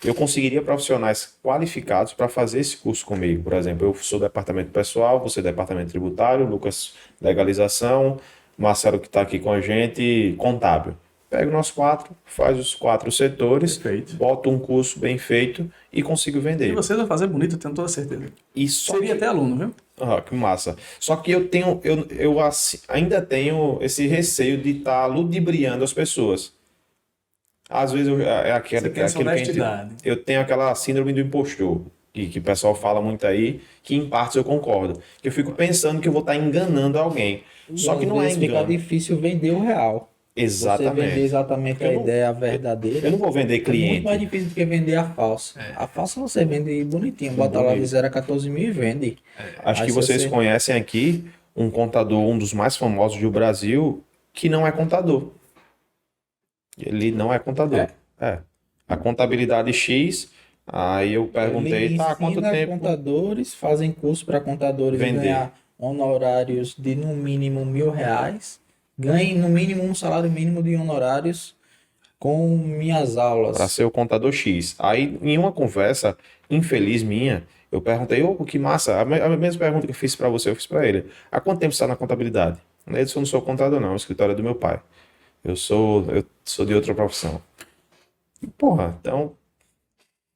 Eu conseguiria profissionais qualificados para fazer esse curso comigo. Por exemplo, eu sou departamento pessoal, você departamento tributário, Lucas legalização, Marcelo que está aqui com a gente, contábil. Pego nós 4, faz os 4 setores, Perfeito. boto um curso bem feito e consigo E vender. vocês vão fazer bonito, eu tenho toda certeza. E só Seria até aluno, viu? que massa. Só que ainda tenho esse receio de estar ludibriando as pessoas. Às vezes Você tem essa aquilo que honestidade. eu tenho aquela síndrome do impostor, que o pessoal fala muito aí, que em partes eu concordo. Que eu fico pensando que eu vou estar enganando alguém. Só que Às não é vezes fica engano. difícil vender o real. Você vender Exatamente. exatamente a Eu não- ideia verdadeira. Eu não vou vender É muito mais cliente. difícil do que vender a falsa. A falsa você vende bonitinho, bota lá de Bonito. 0 a 14 mil e vende. Acho Aí que se vocês você- conhecem aqui um contador, um dos mais famosos do Brasil, que não é contador. Ele não é contador. É. A contabilidade X, aí eu perguntei, Ele tá, quanto ensina tempo? contadores, fazem curso para contadores Vender. ganhar honorários de no mínimo R$ 1.000. Ganhe no mínimo um salário mínimo de honorários com minhas aulas. Para ser o contador X. Aí, em uma conversa infeliz minha, eu perguntei, ô, que massa, a mesma pergunta que eu fiz para você, eu fiz para ele. Há quanto tempo você está na contabilidade? Ele disse, eu não sou contador não, o escritório é do meu pai. Eu sou de outra profissão. E, porra, então...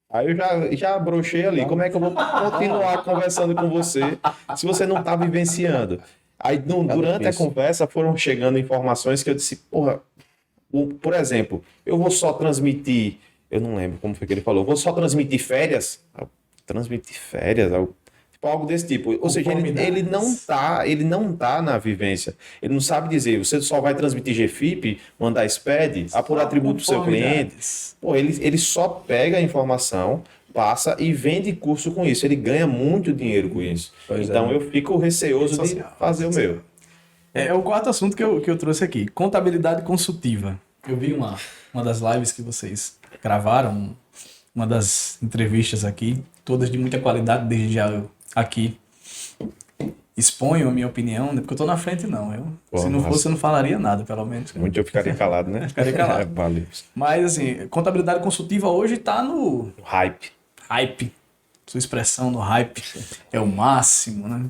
Aí eu já brochei ali. Como é que eu vou continuar conversando com você se você não está vivenciando? Aí, durante a difícil. conversa, foram chegando informações que eu disse, porra, por exemplo, eu vou só transmitir, eu não lembro como foi que ele falou, vou só transmitir férias? Transmitir férias? algo desse tipo. Ou seja, ele não tá na vivência. Ele não sabe dizer, você só vai transmitir GFIP, mandar SPED, apurar atributo do seu cliente. Pô, ele só pega a informação, passa e vende curso com isso. Ele ganha muito dinheiro com isso. Pois então é. eu fico receoso de fazer o meu. É o quarto assunto que eu trouxe aqui. Contabilidade consultiva. Eu vi uma das lives que vocês gravaram, uma das entrevistas aqui, todas de muita qualidade, desde já eu aqui exponho a minha opinião, né? Porque eu tô na frente, não. Se não fosse, eu não falaria nada, pelo menos. Muito eu ficaria calado, né? Ficaria calado. Valeu. Mas, assim, contabilidade consultiva hoje tá no Hype. hype. Sua expressão no hype é o máximo, né?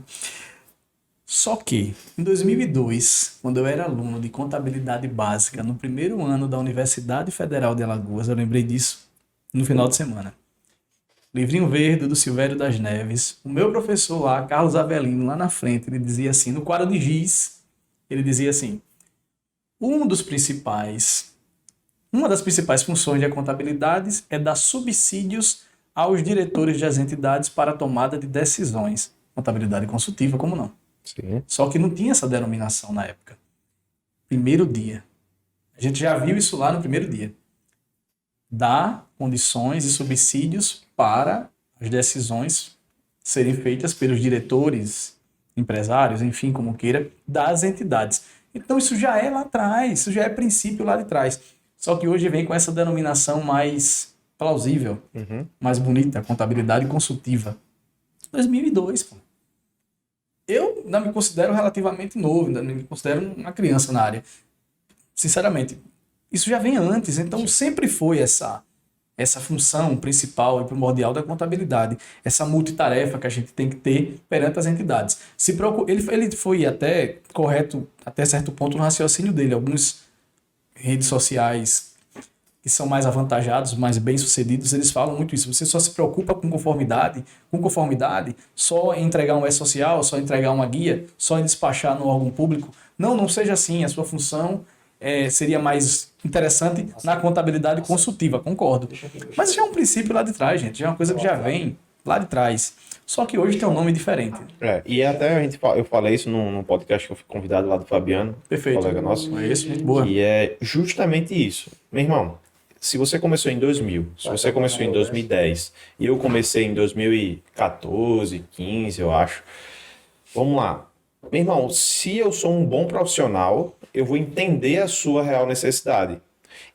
Só que, em 2002, quando eu era aluno de contabilidade básica, no primeiro ano da Universidade Federal de Alagoas, eu lembrei disso no final de semana. Livrinho Verde, do Silvério das Neves. O meu professor lá, Carlos Avelino, lá na frente, ele dizia assim, no quadro de giz, ele dizia assim, uma das principais funções da contabilidade é dar subsídios aos diretores das entidades para a tomada de decisões. Contabilidade consultiva, como não? Sim. Só que não tinha essa denominação na época. Primeiro dia. A gente já viu isso lá no primeiro dia. Dar condições e subsídios para as decisões serem feitas pelos diretores, empresários, enfim, como queira, das entidades. Então isso já é lá atrás, isso já é princípio lá de trás. Só que hoje vem com essa denominação mais plausível, mais bonita, contabilidade consultiva. 2002, pô. Eu ainda me considero relativamente novo, ainda me considero uma criança na área. Sinceramente, isso já vem antes, então sempre foi essa função principal e primordial da contabilidade, essa multitarefa que a gente tem que ter perante as entidades. Ele foi até correto, até certo ponto, no raciocínio dele. Algumas redes sociais que são mais avantajados, mais bem-sucedidos, eles falam muito isso. Você só se preocupa com conformidade, só em entregar um E-Social, só em entregar uma guia, só em despachar no órgão público. Não seja assim. A sua função seria mais interessante na contabilidade consultiva, concordo. Mas já é um princípio lá de trás, gente. Já é uma coisa que já vem lá de trás. Só que hoje tem um nome diferente. E até eu falei isso num podcast que eu fui convidado lá do Fabiano, Perfeito. colega nosso. É isso, muito boa. E é justamente isso. Meu irmão, se você começou em 2000, se você começou em 2010, e eu comecei em 2014, 15, eu acho. Vamos lá. Meu irmão, se eu sou um bom profissional, eu vou entender a sua real necessidade.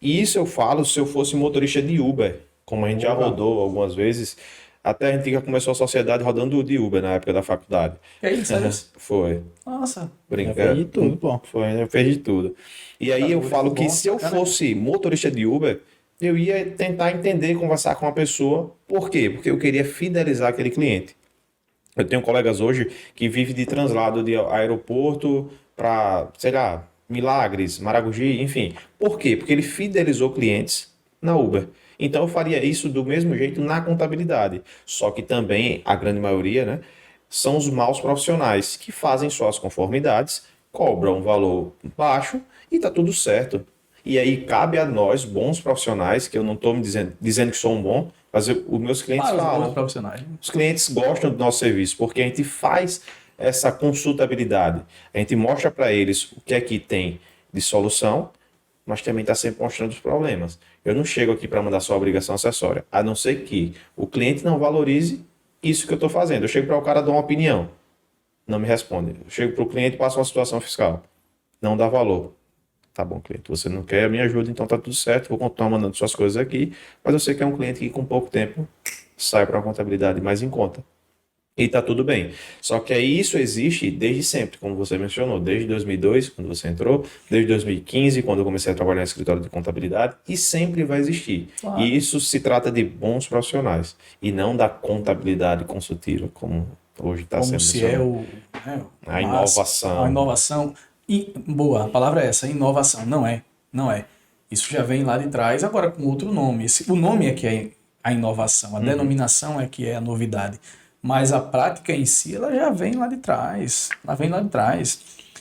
E isso eu falo se eu fosse motorista de Uber, como a gente já rodou algumas vezes. Até a gente já começou a sociedade rodando de Uber na época da faculdade. É isso, é isso. Foi. Nossa. Já fez de tudo, pô. Foi, eu fiz de tudo. E aí eu falo que se eu fosse motorista de Uber, eu ia tentar entender, conversar com a pessoa. Por quê? Porque eu queria fidelizar aquele cliente. Eu tenho colegas hoje que vivem de translado de aeroporto para, sei lá, Milagres, Maragogi, enfim. Por quê? Porque ele fidelizou clientes na Uber. Então eu faria isso do mesmo jeito na contabilidade. Só que também, a grande maioria, né, são os maus profissionais que fazem suas conformidades, cobram um valor baixo e tá tudo certo. E aí cabe a nós, bons profissionais, que eu não estou me dizendo que sou um bom, mas os meus clientes falam. Profissionais. Os clientes gostam do nosso serviço, porque a gente faz essa consultabilidade. A gente mostra para eles o que é que tem de solução, mas também está sempre mostrando os problemas. Eu não chego aqui para mandar só obrigação acessória, a não ser que o cliente não valorize isso que eu estou fazendo. Eu chego para o cara dar uma opinião, não me responde. Eu chego para o cliente e passo uma situação fiscal, não dá valor. Tá bom, cliente, você não quer, me ajuda, então tá tudo certo, vou continuar mandando suas coisas aqui, mas eu sei que é um cliente que com pouco tempo sai para uma contabilidade mais em conta. E tá tudo bem. Só que aí isso existe desde sempre, como você mencionou, desde 2002, quando você entrou, desde 2015, quando eu comecei a trabalhar no escritório de contabilidade, e sempre vai existir. Claro. E isso se trata de bons profissionais, e não da contabilidade consultiva, como hoje está sendo Como se é mencionado. A inovação. A inovação. E, boa, a palavra é essa, inovação. Não é. Isso já vem lá de trás, agora com outro nome. O nome é que é a inovação, a denominação é que é a novidade. Mas a prática em si, ela já vem lá de trás.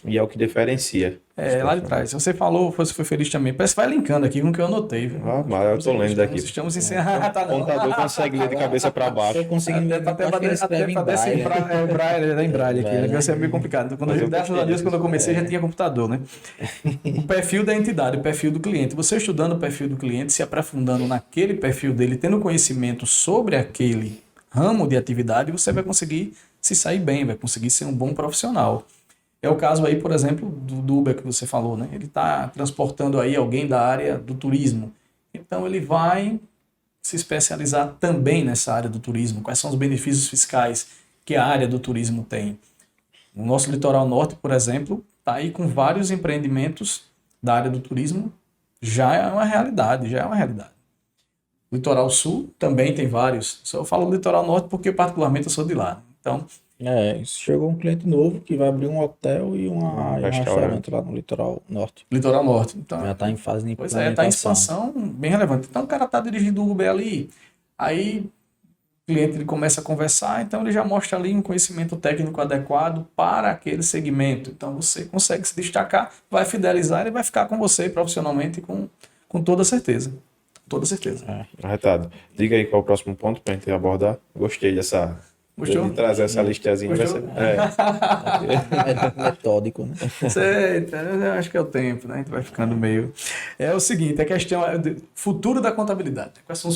E é o que diferencia. Lá de trás. Você falou, você foi feliz também. Parece que vai linkando aqui com o que eu anotei. Viu? Ah, mas eu tô lendo aqui. Estamos encerrando. Tá, O contador consegue ler de cabeça para baixo. Eu consegui ler Até acho que ele escreve em braille. Braille, ele é em Braille aqui. O negócio é meio complicado. Então, Mas eu graças a Deus, quando eu comecei, já tinha computador, né? O perfil da entidade, o perfil do cliente. Você estudando o perfil do cliente, se aprofundando naquele perfil dele, tendo conhecimento sobre aquele ramo de atividade, você vai conseguir se sair bem, vai conseguir ser um bom profissional. É o caso aí, por exemplo, do Uber que você falou, né? Ele está transportando aí alguém da área do turismo. Então ele vai se especializar também nessa área do turismo. Quais são os benefícios fiscais que a área do turismo tem? O nosso litoral norte, por exemplo, está aí com vários empreendimentos da área do turismo. Já é uma realidade, já é uma realidade. O litoral sul também tem vários. Só eu falo do litoral norte porque particularmente eu sou de lá. Então, chegou um cliente novo que vai abrir um hotel e um restaurante lá no litoral norte. litoral norte. Então, Já está em fase de pois é, está em implementação. expansão bem relevante. Então o cara está dirigindo o Uber ali, aí o cliente ele começa a conversar, então ele já mostra ali um conhecimento técnico adequado para aquele segmento. Então você consegue se destacar, vai fidelizar, ele vai ficar com você profissionalmente com toda certeza. Toda certeza. Arretado. Diga aí qual é o próximo ponto para a gente abordar. Gostei dessa. Gostou? De trazer essa listazinha. Gostou? Metódico, né? Sei, eu acho que é o tempo, né? A gente vai ficando meio... É o seguinte, a questão é do futuro da contabilidade. Quais são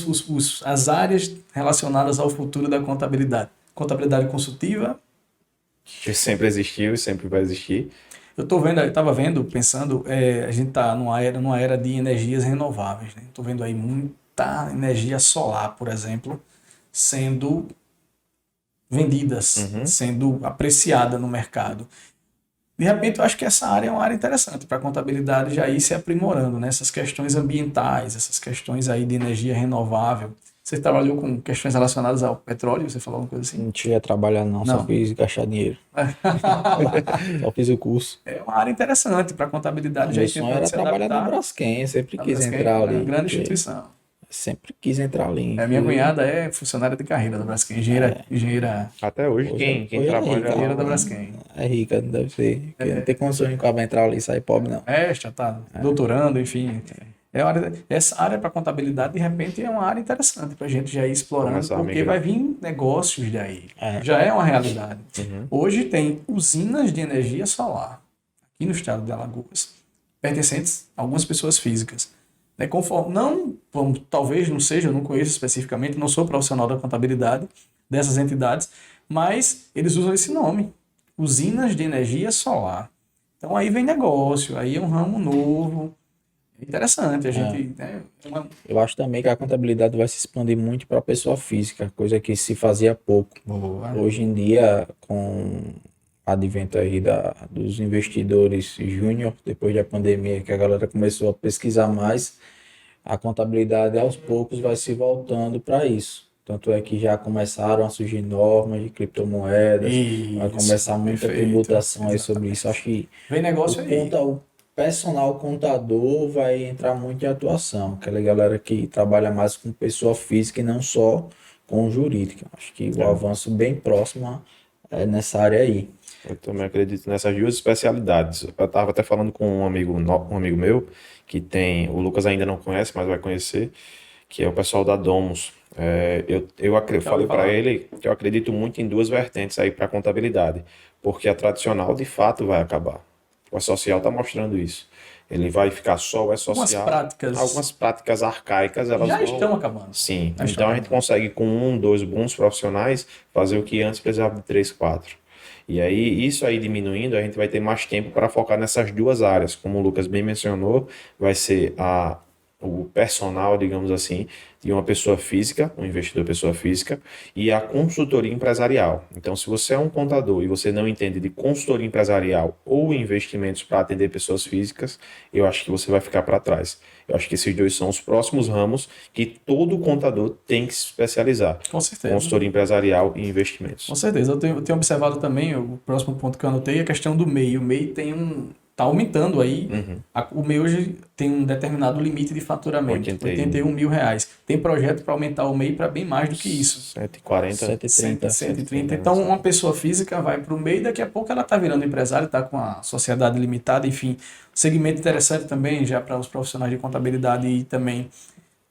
as áreas relacionadas ao futuro da contabilidade? Contabilidade consultiva. Que sempre existiu e sempre vai existir. Eu estava vendo, pensando, a gente está numa era de energias renováveis, né? Estou vendo aí muita energia solar, por exemplo, sendo vendidas, sendo apreciada no mercado. De repente, eu acho que essa área é uma área interessante para a contabilidade já ir se aprimorando, né? Essas questões ambientais, essas questões aí de energia renovável. Você trabalhou com questões relacionadas ao petróleo? Você falou alguma coisa assim? Não cheguei a trabalhar não, só fiz gastar dinheiro. Só fiz o curso. É uma área interessante para a contabilidade. Meu Já sonho era trabalhar na Braskem, sempre quis entrar ali. Uma grande instituição. Sempre quis entrar ali. Minha cunhada é funcionária de carreira da Braskem, engenheira Até hoje, quem trabalha engenheira da Braskem. É rica, deve ser. Não tem condições de acabar entrar ali e sair pobre, não. Já está doutorando, enfim. Essa área para contabilidade, de repente, é uma área interessante para a gente já ir explorando, porque vai vir negócios daí. Já é uma realidade. Hoje tem usinas de energia solar aqui no estado de Alagoas, pertencentes a algumas pessoas físicas. Talvez não seja, eu não conheço especificamente, não sou profissional da contabilidade dessas entidades, mas eles usam esse nome, usinas de energia solar. Então aí vem negócio, aí é um ramo novo, interessante. A gente, Eu acho também que a contabilidade vai se expandir muito para a pessoa física, coisa que se fazia pouco. Hoje em dia, com o advento aí dos investidores júnior, depois da pandemia, que a galera começou a pesquisar mais, a contabilidade aos poucos vai se voltando para isso. Tanto é que já começaram a surgir normas de criptomoedas, vai começar muita tributação aí sobre isso. Acho que vem negócio aí. O personal contador vai entrar muito em atuação, aquela galera que trabalha mais com pessoa física e não só com jurídica. Acho que o avanço bem próximo é nessa área aí. Eu também acredito nessas duas especialidades. Eu estava até falando com um amigo meu, que tem, o Lucas ainda não conhece, mas vai conhecer, que é o pessoal da Domus. Eu falei para ele que eu acredito muito em duas vertentes aí para a contabilidade, porque a tradicional de fato vai acabar. O E-Social está mostrando isso. Ele vai ficar só o E-Social. Algumas práticas arcaicas, elas já estão acabando. Sim. Então a gente consegue, com 2 bons profissionais, fazer o que antes precisava de 3, 4. E aí, isso aí diminuindo, a gente vai ter mais tempo para focar nessas duas áreas. Como o Lucas bem mencionou, vai ser o personal, digamos assim, de uma pessoa física, um investidor pessoa física, e a consultoria empresarial. Então, se você é um contador e você não entende de consultoria empresarial ou investimentos para atender pessoas físicas, eu acho que você vai ficar para trás. Eu acho que esses dois são os próximos ramos que todo contador tem que se especializar. Com certeza. Consultoria empresarial e investimentos. Com certeza. Eu tenho observado também, o próximo ponto que eu anotei é a questão do MEI. O MEI tem está aumentando aí. Uhum. O MEI hoje tem um determinado limite de faturamento, 81 mil reais. Tem projeto para aumentar o MEI para bem mais do que isso. 140. 130. 130. Então, uma pessoa física vai para o MEI, daqui a pouco ela está virando empresário, está com a sociedade limitada, enfim. Segmento interessante também, já para os profissionais de contabilidade e também.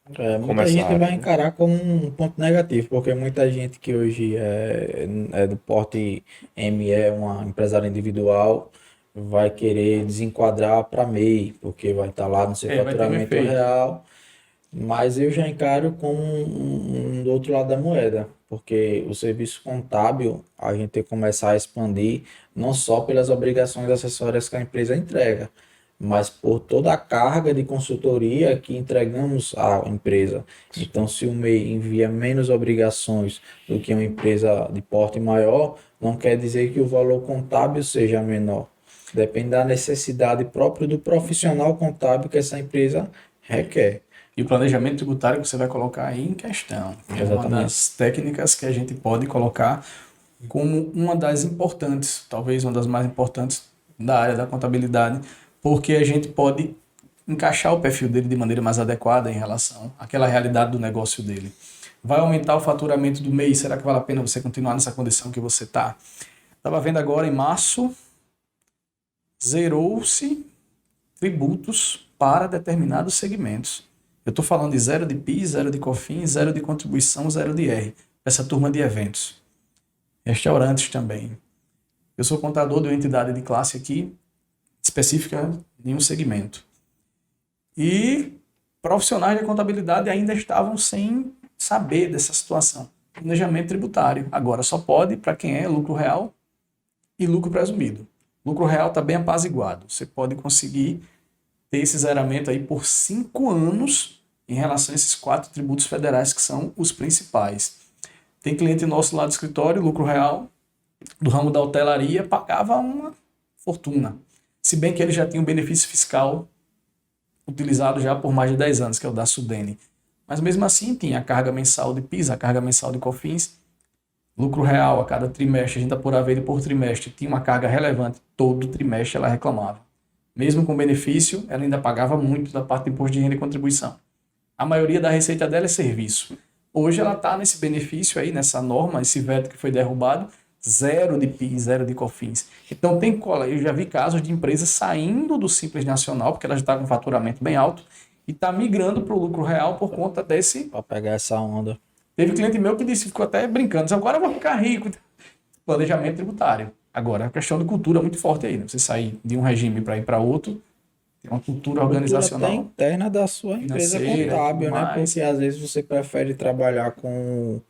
Muita Começar, gente vai né? encarar como um ponto negativo, porque muita gente que hoje é do porte ME, uma empresária individual, vai querer desenquadrar para MEI, porque vai estar lá no seu Vai ter um faturamento efeito. real. Mas eu já encaro como do outro lado da moeda, porque o serviço contábil a gente tem que começar a expandir não só pelas obrigações acessórias que a empresa entrega, mas por toda a carga de consultoria que entregamos à empresa. Então, se o MEI envia menos obrigações do que uma empresa de porte maior, não quer dizer que o valor contábil seja menor. Depende da necessidade própria do profissional contábil que essa empresa requer. E o planejamento tributário que você vai colocar aí em questão. É uma Exatamente. das técnicas que a gente pode colocar como uma das importantes, talvez uma das mais importantes da área da contabilidade, porque a gente pode encaixar o perfil dele de maneira mais adequada em relação àquela realidade do negócio dele. Vai aumentar o faturamento do mês? Será que vale a pena você continuar nessa condição que você está? Estava vendo agora em março, zerou-se tributos para determinados segmentos. Eu estou falando de zero de PIS, zero de COFINS, zero de contribuição, zero de R. Essa turma de eventos. Restaurantes também. Eu sou contador de uma entidade de classe aqui, específica em um segmento. E profissionais de contabilidade ainda estavam sem saber dessa situação. Planejamento tributário. Agora só pode para quem é lucro real e lucro presumido. Lucro real está bem apaziguado. Você pode conseguir ter esse zeramento aí por 5 anos em relação a esses 4 tributos federais que são os principais. Tem cliente nosso lá do escritório, lucro real, do ramo da hotelaria, pagava uma fortuna. Se bem que ele já tinha um benefício fiscal utilizado já por mais de 10 anos, que é o da Sudene. Mas mesmo assim tinha a carga mensal de PIS, a carga mensal de COFINS, lucro real a cada trimestre, a gente apurava ele por trimestre, tinha uma carga relevante, todo trimestre ela reclamava. Mesmo com benefício, ela ainda pagava muito da parte de imposto de renda e contribuição. A maioria da receita dela é serviço. Hoje ela está nesse benefício aí, nessa norma, esse veto que foi derrubado, zero de PIS, zero de COFINS. Então tem cola. Eu já vi casos de empresas saindo do Simples Nacional, porque ela já está com um faturamento bem alto, e está migrando para o lucro real por conta desse... Para pegar essa onda. Teve cliente meu que disse, ficou até brincando, disse, agora eu vou ficar rico. Planejamento tributário. Agora, a questão de cultura é muito forte aí, né? Você sair de um regime para ir para outro, tem uma cultura organizacional. Cultura até interna da sua empresa financeira, contábil, tudo né? mais. Porque às vezes você prefere trabalhar com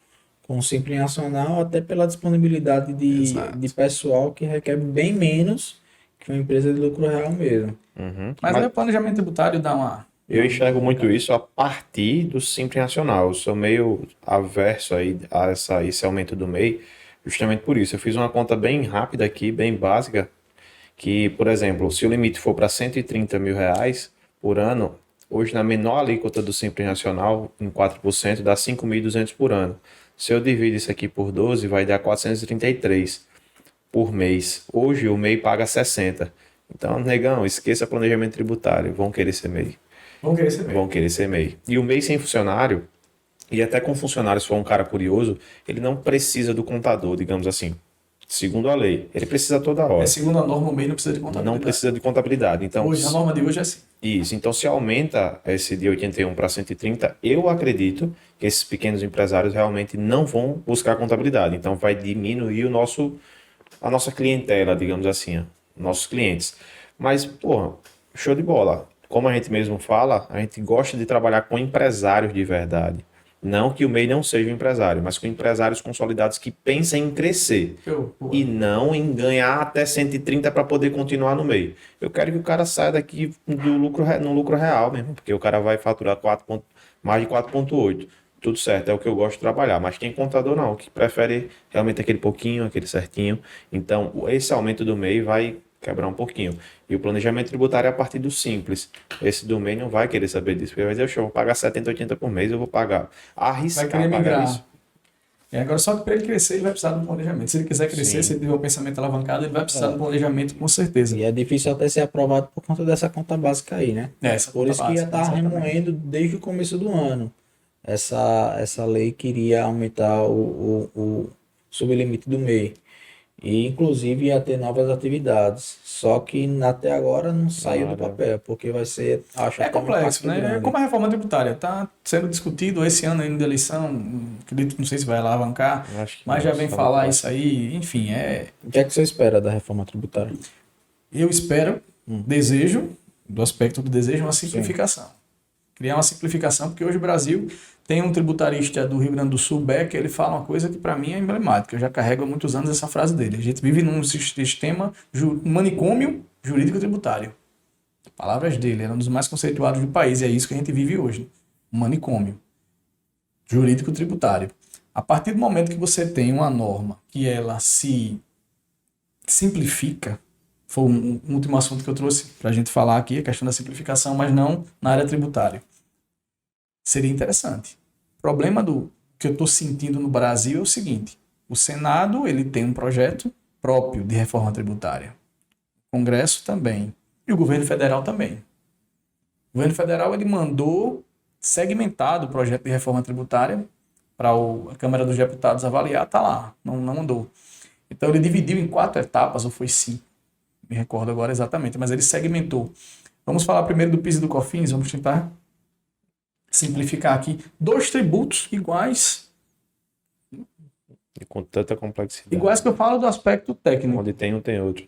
o Simples Nacional até pela disponibilidade Exato. de pessoal que requer bem menos que uma empresa de lucro real mesmo. Uhum. Mas aí o planejamento tributário dá uma... Eu enxergo muito isso a partir do Simples Nacional. Eu sou meio averso aí a esse aumento do MEI, justamente por isso. Eu fiz uma conta bem rápida aqui, bem básica, que, por exemplo, se o limite for para 130 mil reais por ano, hoje na menor alíquota do Simples Nacional, em 4%, dá 5.200 por ano. Se eu divido isso aqui por 12, vai dar 433 por mês. Hoje o MEI paga 60. Então, negão, esqueça planejamento tributário, vão querer ser MEI. Vamos querer saber. Vão querer ser MEI. E o MEI sem funcionário, e até com funcionário, se for um cara curioso, ele não precisa do contador, digamos assim. Segundo a lei, ele precisa toda hora. Segundo a norma, o MEI não precisa de contabilidade. Não precisa de contabilidade. Então, Hoje, a norma de hoje é assim. isso. Então, se aumenta esse de 81 para 130, eu acredito que esses pequenos empresários realmente não vão buscar contabilidade. Então, vai diminuir a nossa clientela, digamos assim, ó, nossos clientes. Mas, porra, show de bola. Como a gente mesmo fala, a gente gosta de trabalhar com empresários de verdade. Não que o MEI não seja um empresário, mas com empresários consolidados que pensem em crescer. E não em ganhar até 130 para poder continuar no MEI. Eu quero que o cara saia daqui no lucro real mesmo, porque o cara vai faturar mais de 4,8. Tudo certo, é o que eu gosto de trabalhar. Mas tem contador não, que prefere realmente aquele pouquinho, aquele certinho. Então, esse aumento do MEI vai quebrar um pouquinho. E o planejamento tributário é a partir do simples. Esse do MEI não vai querer saber disso, porque vai dizer, eu vou pagar 70, 80 por mês, eu vou pagar. Vai Arriscar querer pagar migrar. isso. Agora, só que para ele crescer, ele vai precisar de um planejamento. Se ele quiser crescer, Sim. se ele tiver um pensamento alavancado, ele vai precisar de um planejamento com certeza. E é difícil até ser aprovado por conta dessa conta básica aí, né? Essa Por conta isso que já básica, está exatamente. remoendo desde o começo do ano. Essa lei queria aumentar o sublimite do MEI. E inclusive ia ter novas atividades. Só que até agora não saiu do Nada. papel, porque vai ser, acho, É até um complexo, impacto né? É grande. como a reforma tributária. Está sendo discutido esse ano ainda da eleição. Acredito que não sei se vai alavancar, Acho que mas não, já vem só falar no isso aí. Enfim, O que é que você espera da reforma tributária? eu espero, desejo, do aspecto do desejo, uma simplificação. Criar uma simplificação, porque hoje o Brasil tem um tributarista do Rio Grande do Sul, Beck, ele fala uma coisa que para mim é emblemática. Eu já carrego há muitos anos essa frase dele. A gente vive num sistema, manicômio jurídico-tributário. Palavras dele, era um dos mais conceituados do país, e é isso que a gente vive hoje. Um manicômio jurídico-tributário. A partir do momento que você tem uma norma que ela se simplifica, foi um último assunto que eu trouxe para a gente falar aqui, a questão da simplificação, mas não na área tributária. Seria interessante. O problema que eu estou sentindo no Brasil é o seguinte: o Senado ele tem um projeto próprio de reforma tributária, o Congresso também, e o governo federal também. O governo federal ele mandou segmentado o projeto de reforma tributária para a Câmara dos Deputados avaliar, tá lá, não mandou. Então ele dividiu em 4 etapas, ou foi 5, me recordo agora exatamente, mas ele segmentou. Vamos falar primeiro do PIS e do COFINS, vamos tentar simplificar aqui. 2 tributos iguais, E com tanta complexidade. iguais que eu falo do aspecto técnico. Onde tem um, tem outro.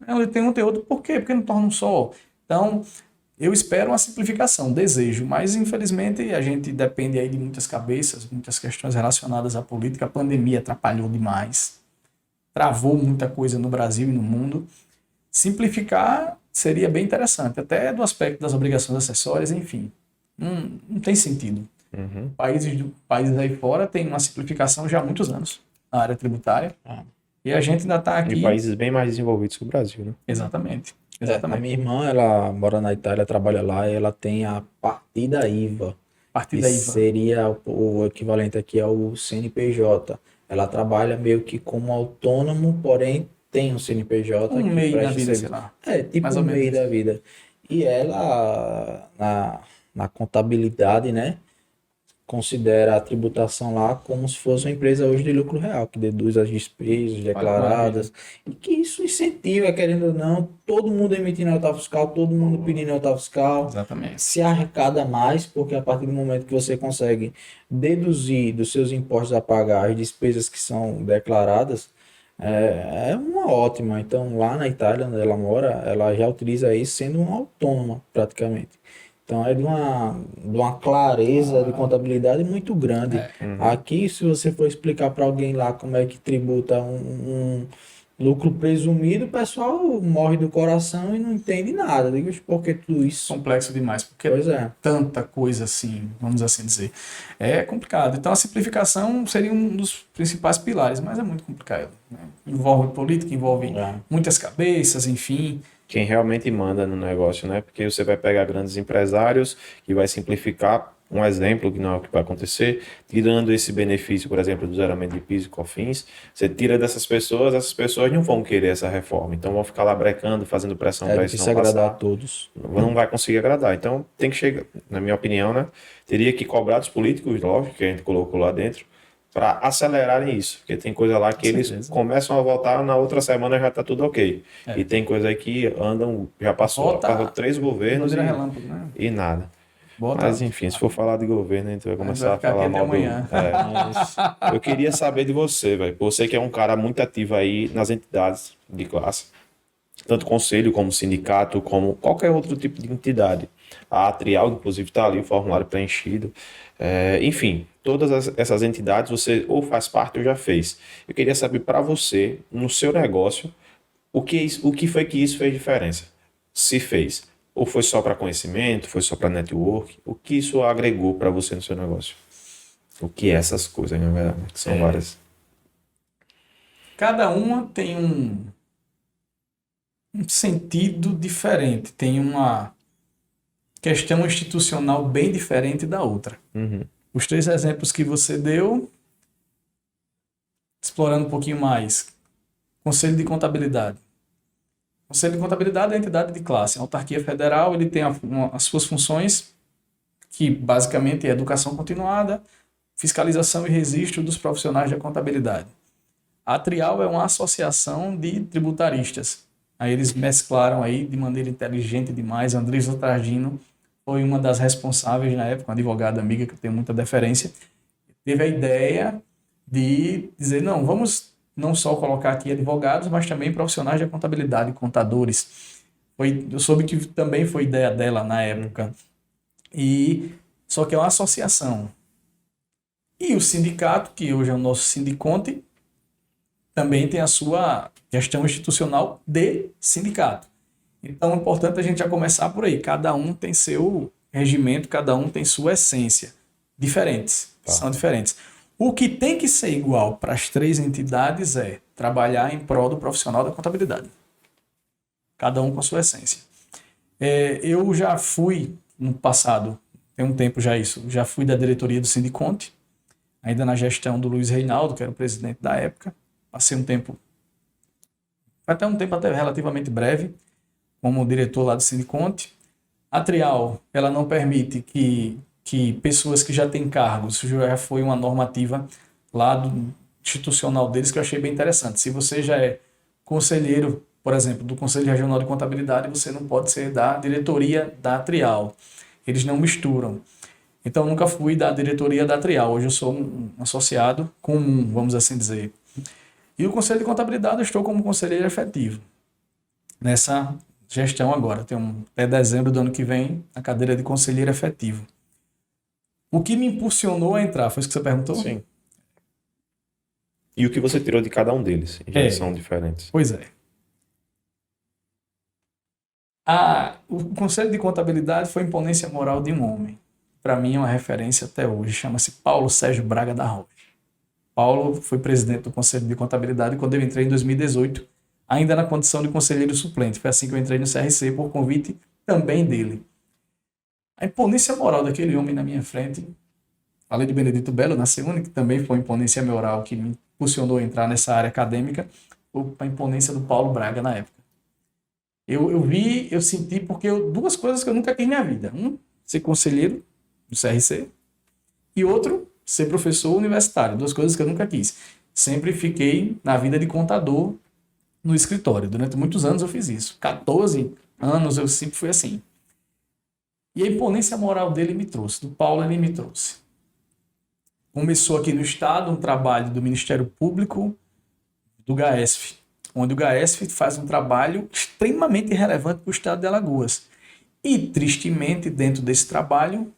Ele tem um, tem outro. Por quê? Porque não torna um só. Então, eu espero uma simplificação, desejo, mas infelizmente a gente depende aí de muitas cabeças, muitas questões relacionadas à política. A pandemia atrapalhou demais, travou muita coisa no Brasil e no mundo. Simplificar seria bem interessante, até do aspecto das obrigações acessórias, enfim. Não tem sentido. Uhum. Países aí fora têm uma simplificação já há muitos anos na área tributária. E a gente ainda está aqui. Em países bem mais desenvolvidos que o Brasil, né? Exatamente. A Exatamente. minha irmã, ela mora na Itália, trabalha lá, e ela tem a partida IVA, A partir que daí, seria o equivalente aqui ao CNPJ. Ela trabalha meio que como autônomo, porém tem um CNPJ um que meio da presta vida, sei serviço. lá. É, tipo Mais ou um menos meio isso. da vida. E ela, na contabilidade, né, considera a tributação lá como se fosse uma empresa hoje de lucro real, que deduz as despesas declaradas, e que isso incentiva, querendo ou não, todo mundo emitindo nota fiscal, todo mundo pedindo nota fiscal, Exatamente. se arrecada mais, porque a partir do momento que você consegue deduzir dos seus impostos a pagar as despesas que são declaradas, é uma ótima. Então, lá na Itália, onde ela mora, ela já utiliza isso sendo uma autônoma, praticamente. Então, é de uma clareza de contabilidade muito grande. Aqui, se você for explicar para alguém lá como é que tributa um lucro presumido, o pessoal morre do coração e não entende nada. Digo, por que tudo isso? Complexo demais, porque Pois é. tanta coisa assim, vamos assim dizer. É complicado. Então a simplificação seria um dos principais pilares, mas é muito complicado, né? Envolve política, envolve muitas cabeças, enfim. Quem realmente manda no negócio, né? Porque você vai pegar grandes empresários que vai simplificar. Um exemplo, que não é o que vai acontecer, tirando esse benefício, por exemplo, do zeramento de PIS e COFINS, você tira dessas pessoas, essas pessoas não vão querer essa reforma, então vão ficar lá brecando, fazendo pressão É para isso difícil não agradar a passar. todos. Não vai conseguir agradar. Então tem que chegar, na minha opinião, né? Teria que cobrar dos políticos, lógico, que a gente colocou lá dentro, para acelerarem isso. Porque tem coisa lá que eles certeza. começam a votar, na outra semana já está tudo ok. E tem coisa aí que andam, já passou 3 governos Bandeira relâmpago, né? e nada. Bota, Mas enfim, se for falar de governo, a gente vai começar vai a ficar falar aqui até mal do... amanhã. É. Eu queria saber de você, velho. Você que é um cara muito ativo aí nas entidades de classe. Tanto conselho, como sindicato, como qualquer outro tipo de entidade. A Atrial, inclusive, está ali, o formulário preenchido. Enfim, todas essas entidades você ou faz parte ou já fez. Eu queria saber para você, no seu negócio, o que foi que isso fez diferença? Se fez. Ou foi só para conhecimento, foi só para network? O que isso agregou para você no seu negócio? O que é essas coisas, na verdade? Que são várias. Cada uma tem um sentido diferente, tem uma questão institucional bem diferente da outra. Uhum. Os 3 exemplos que você deu explorando um pouquinho mais, Conselho de Contabilidade. O Conselho de Contabilidade é a entidade de classe, a autarquia federal, ele tem as suas funções, que basicamente é educação continuada, fiscalização e registro dos profissionais da contabilidade. A Trial é uma associação de tributaristas. Aí eles mesclaram aí de maneira inteligente demais. Andresa Targino foi uma das responsáveis na época, uma advogada amiga que eu tenho muita deferência, teve a ideia de dizer, não, vamos não só colocar aqui advogados, mas também profissionais da contabilidade, contadores. Eu soube que também foi ideia dela na época. Só que é uma associação. E o sindicato, que hoje é o nosso Sindiconte, também tem a sua gestão institucional de sindicato. Então é importante a gente já começar por aí. Cada um tem seu regimento, cada um tem sua essência. Diferentes, são diferentes. O que tem que ser igual para as três entidades é trabalhar em prol do profissional da contabilidade. Cada um com a sua essência. Eu já fui, no passado, tem um tempo já isso, já fui da diretoria do Sindiconte, ainda na gestão do Luiz Reinaldo, que era o presidente da época. Passei um tempo, até relativamente breve, como diretor lá do Sindiconte. A Trial, ela não permite que pessoas que já têm cargos, isso já foi uma normativa lá do institucional deles que eu achei bem interessante. Se você já é conselheiro, por exemplo, do Conselho Regional de Contabilidade, você não pode ser da diretoria da Trial. Eles não misturam. Então, eu nunca fui da diretoria da Trial. Hoje eu sou um associado comum, vamos assim dizer. E o Conselho de Contabilidade eu estou como conselheiro efetivo nessa gestão agora. Tenho até dezembro do ano que vem a cadeira de conselheiro efetivo. O que me impulsionou a entrar, foi isso que você perguntou? Sim. E o que você tirou de cada um deles? Já são diferentes. Pois é. O Conselho de Contabilidade foi a imponência moral de um homem. Para mim é uma referência até hoje. Chama-se Paulo Sérgio Braga da Rocha. Paulo foi presidente do Conselho de Contabilidade quando eu entrei em 2018, ainda na condição de conselheiro suplente. Foi assim que eu entrei no CRC, por convite também dele. A imponência moral daquele homem na minha frente, além de Benedito Belo, na segunda, que também foi a imponência moral que me impulsionou a entrar nessa área acadêmica, foi a imponência do Paulo Braga na época. Eu senti, porque duas coisas que eu nunca quis na minha vida. Um, ser conselheiro do CRC, e outro, ser professor universitário. Duas coisas que eu nunca quis. Sempre fiquei na vida de contador no escritório. Durante muitos anos eu fiz isso. 14 anos eu sempre fui assim. E a imponência moral dele me trouxe, do Paulo ele me trouxe. Começou aqui no Estado um trabalho do Ministério Público, do GAESF, onde o GAESF faz um trabalho extremamente relevante para o Estado de Alagoas. E, tristemente, dentro desse trabalho,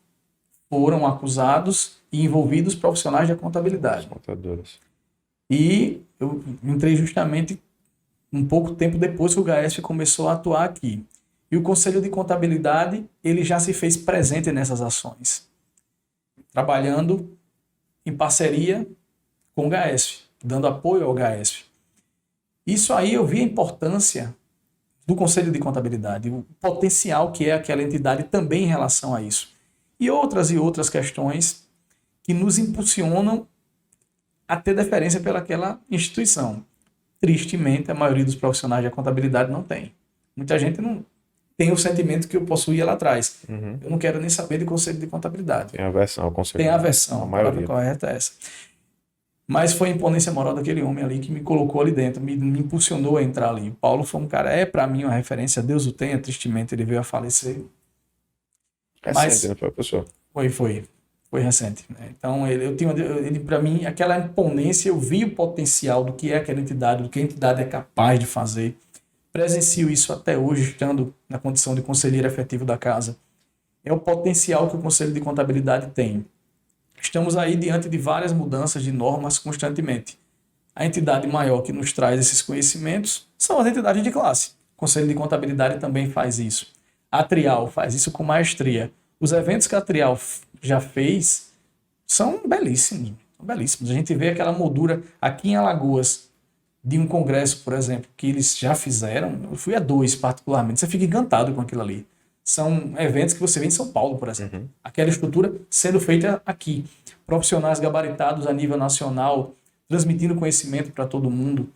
foram acusados e envolvidos profissionais da contabilidade. Contadores. E eu entrei justamente um pouco tempo depois que o GAESF começou a atuar aqui. E o Conselho de Contabilidade, ele já se fez presente nessas ações, trabalhando em parceria com o GAESF, dando apoio ao GAESF. Isso aí eu vi a importância do Conselho de Contabilidade, o potencial que é aquela entidade também em relação a isso. E outras questões que nos impulsionam a ter deferência pelaquela instituição. Tristemente, a maioria dos profissionais da contabilidade não tem. Muita gente não tem o sentimento que eu possuía lá atrás. Uhum. Eu não quero nem saber de Conselho de Contabilidade. Tem aversão ao conselho. Tem aversão, A a palavra maioria. correta é essa. Mas foi a imponência moral daquele homem ali que me colocou ali dentro, me impulsionou a entrar ali. O Paulo foi um cara, para mim, uma referência, Deus o tenha, tristemente ele veio a falecer. Recente, né, professor? Foi recente. Né? Então, ele para mim, aquela imponência, eu vi o potencial do que é aquela entidade, do que a entidade é capaz de fazer. Presencio isso até hoje, estando na condição de conselheiro efetivo da casa. É o potencial que o Conselho de Contabilidade tem. Estamos aí diante de várias mudanças de normas constantemente. A entidade maior que nos traz esses conhecimentos são as entidades de classe. O Conselho de Contabilidade também faz isso. A Trial faz isso com maestria. Os eventos que a Trial já fez são belíssimos. A gente vê aquela moldura aqui em Alagoas de um congresso, por exemplo, que eles já fizeram. Eu fui a 2 particularmente. Você fica encantado com aquilo ali. São eventos que você vê em São Paulo, por exemplo. Uhum. Aquela estrutura sendo feita aqui. Profissionais gabaritados a nível nacional, transmitindo conhecimento para todo mundo,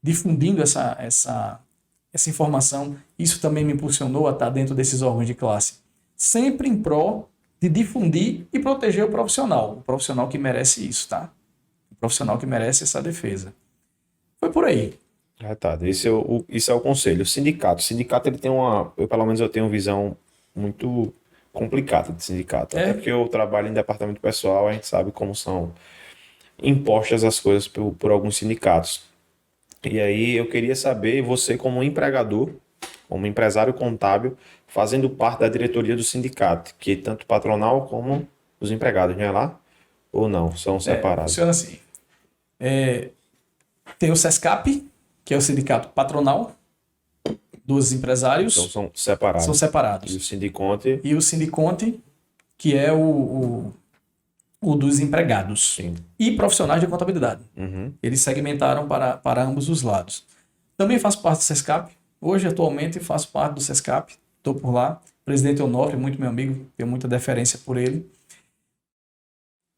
difundindo essa informação. Isso também me impulsionou a estar dentro desses órgãos de classe. Sempre em prol de difundir e proteger o profissional que merece isso, tá? O profissional que merece essa defesa. Foi por aí. Tá. Isso é o conselho. O sindicato ele tem pelo menos eu tenho uma visão muito complicada de sindicato. Até porque eu trabalho em departamento pessoal, a gente sabe como são impostas as coisas por alguns sindicatos. E aí eu queria saber, você como empregador, como empresário contábil, fazendo parte da diretoria do sindicato, que tanto patronal como os empregados, não é lá? Ou não? São separados? Funciona assim. Tem o SESCAP, que é o sindicato patronal dos empresários. Então são separados. São separados. E o Sindiconte? E o Sindiconte, que é o dos empregados. Sim. E profissionais de contabilidade. Uhum. Eles segmentaram para ambos os lados. Também faço parte do SESCAP. Hoje, atualmente, faço parte do SESCAP. Estou por lá. O presidente Onofre, muito meu amigo, tenho muita deferência por ele.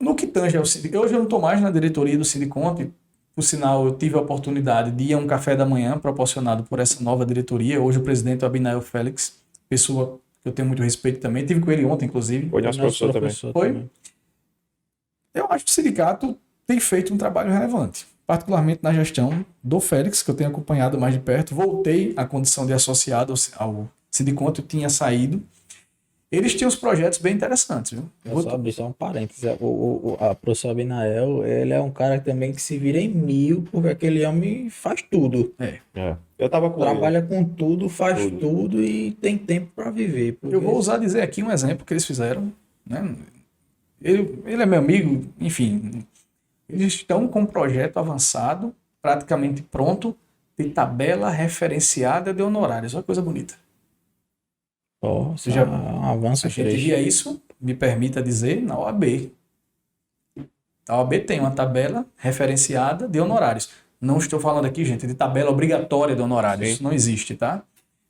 No que tange ao sindicato, hoje eu não estou mais na diretoria do Sindiconte. Por sinal, eu tive a oportunidade de ir a um café da manhã proporcionado por essa nova diretoria. Hoje o presidente é o Abinael Félix, pessoa que eu tenho muito respeito também. Tive com ele ontem, inclusive. Foi nosso professor também. Foi? Eu acho que o sindicato tem feito um trabalho relevante, particularmente na gestão do Félix, que eu tenho acompanhado mais de perto. Voltei à condição de associado ao Sindiconte, eu tinha saído. Eles têm uns projetos bem interessantes, viu? Eu só abrir só um parênteses. A professor Abinael, ele é um cara também que se vira em mil, porque aquele homem faz tudo. Eu tava com Trabalha com tudo, faz tudo e tem tempo para viver. Porque... Eu vou usar dizer aqui um exemplo que eles fizeram, né? Ele é meu amigo, enfim. Eles estão com um projeto avançado, praticamente pronto, de tabela referenciada de honorários. Olha que coisa bonita. Você já um avanço. A gente via isso, me permita dizer, na OAB. A OAB tem uma tabela referenciada de honorários. Não estou falando aqui, gente, de tabela obrigatória de honorários. Isso não existe, tá?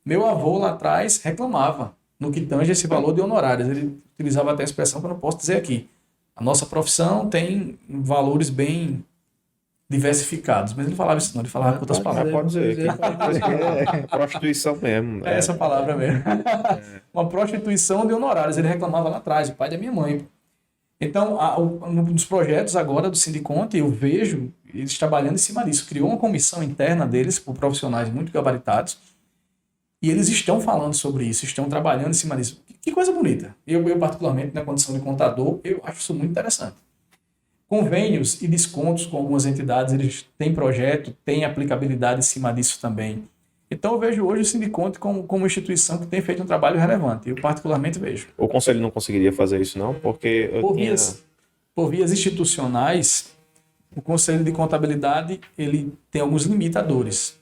Meu avô lá atrás reclamava no que tange esse valor de honorários. Ele utilizava até a expressão que eu não posso dizer aqui. A nossa profissão tem valores bem diversificados. Mas ele falava isso não, ele falava com outras palavras. Pode dizer. Prostituição mesmo. É essa palavra mesmo. Uma prostituição de honorários. Ele reclamava lá atrás, o pai da minha mãe. Então, nos projetos agora do Sindiconte, eu vejo eles trabalhando em cima disso. Criou uma comissão interna deles, por profissionais muito gabaritados, e eles estão falando sobre isso, estão trabalhando em cima disso. Que coisa bonita. Eu particularmente, na condição de contador, eu acho isso muito interessante. Convênios e descontos com algumas entidades, eles têm projeto, têm aplicabilidade em cima disso também. Então eu vejo hoje o Sindiconte como instituição que tem feito um trabalho relevante. Eu particularmente vejo. O conselho não conseguiria fazer isso não? Porque por vias institucionais, o Conselho de Contabilidade ele tem alguns limitadores.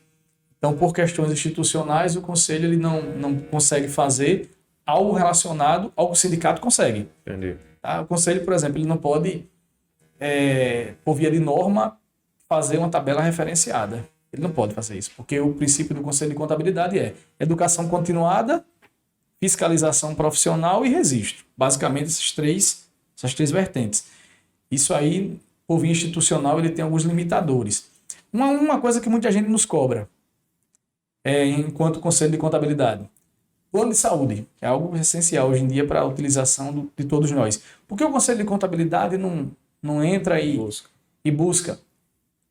Então, por questões institucionais, o Conselho ele não consegue fazer algo relacionado ao que o sindicato consegue. Entendi. Tá? O Conselho, por exemplo, ele não pode, por via de norma, fazer uma tabela referenciada. Ele não pode fazer isso, porque o princípio do Conselho de Contabilidade é educação continuada, fiscalização profissional e registro. Basicamente, essas três vertentes. Isso aí, por via institucional, ele tem alguns limitadores. Uma coisa que muita gente nos cobra, enquanto Conselho de Contabilidade. Plano de saúde é algo essencial hoje em dia para a utilização de todos nós. Por que o Conselho de Contabilidade não entra e busca?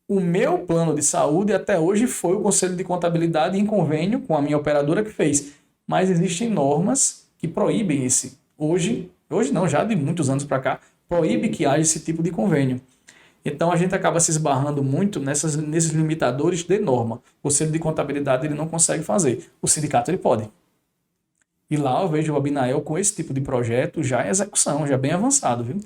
O meu plano de saúde até hoje foi o Conselho de Contabilidade em convênio com a minha operadora que fez. Mas existem normas que proíbem esse. Hoje não, já de muitos anos para cá, proíbe que haja esse tipo de convênio. Então a gente acaba se esbarrando muito nesses limitadores de norma. O Conselho de Contabilidade ele não consegue fazer. O sindicato ele pode. E lá eu vejo o Abinael com esse tipo de projeto já em execução, já bem avançado. Viu?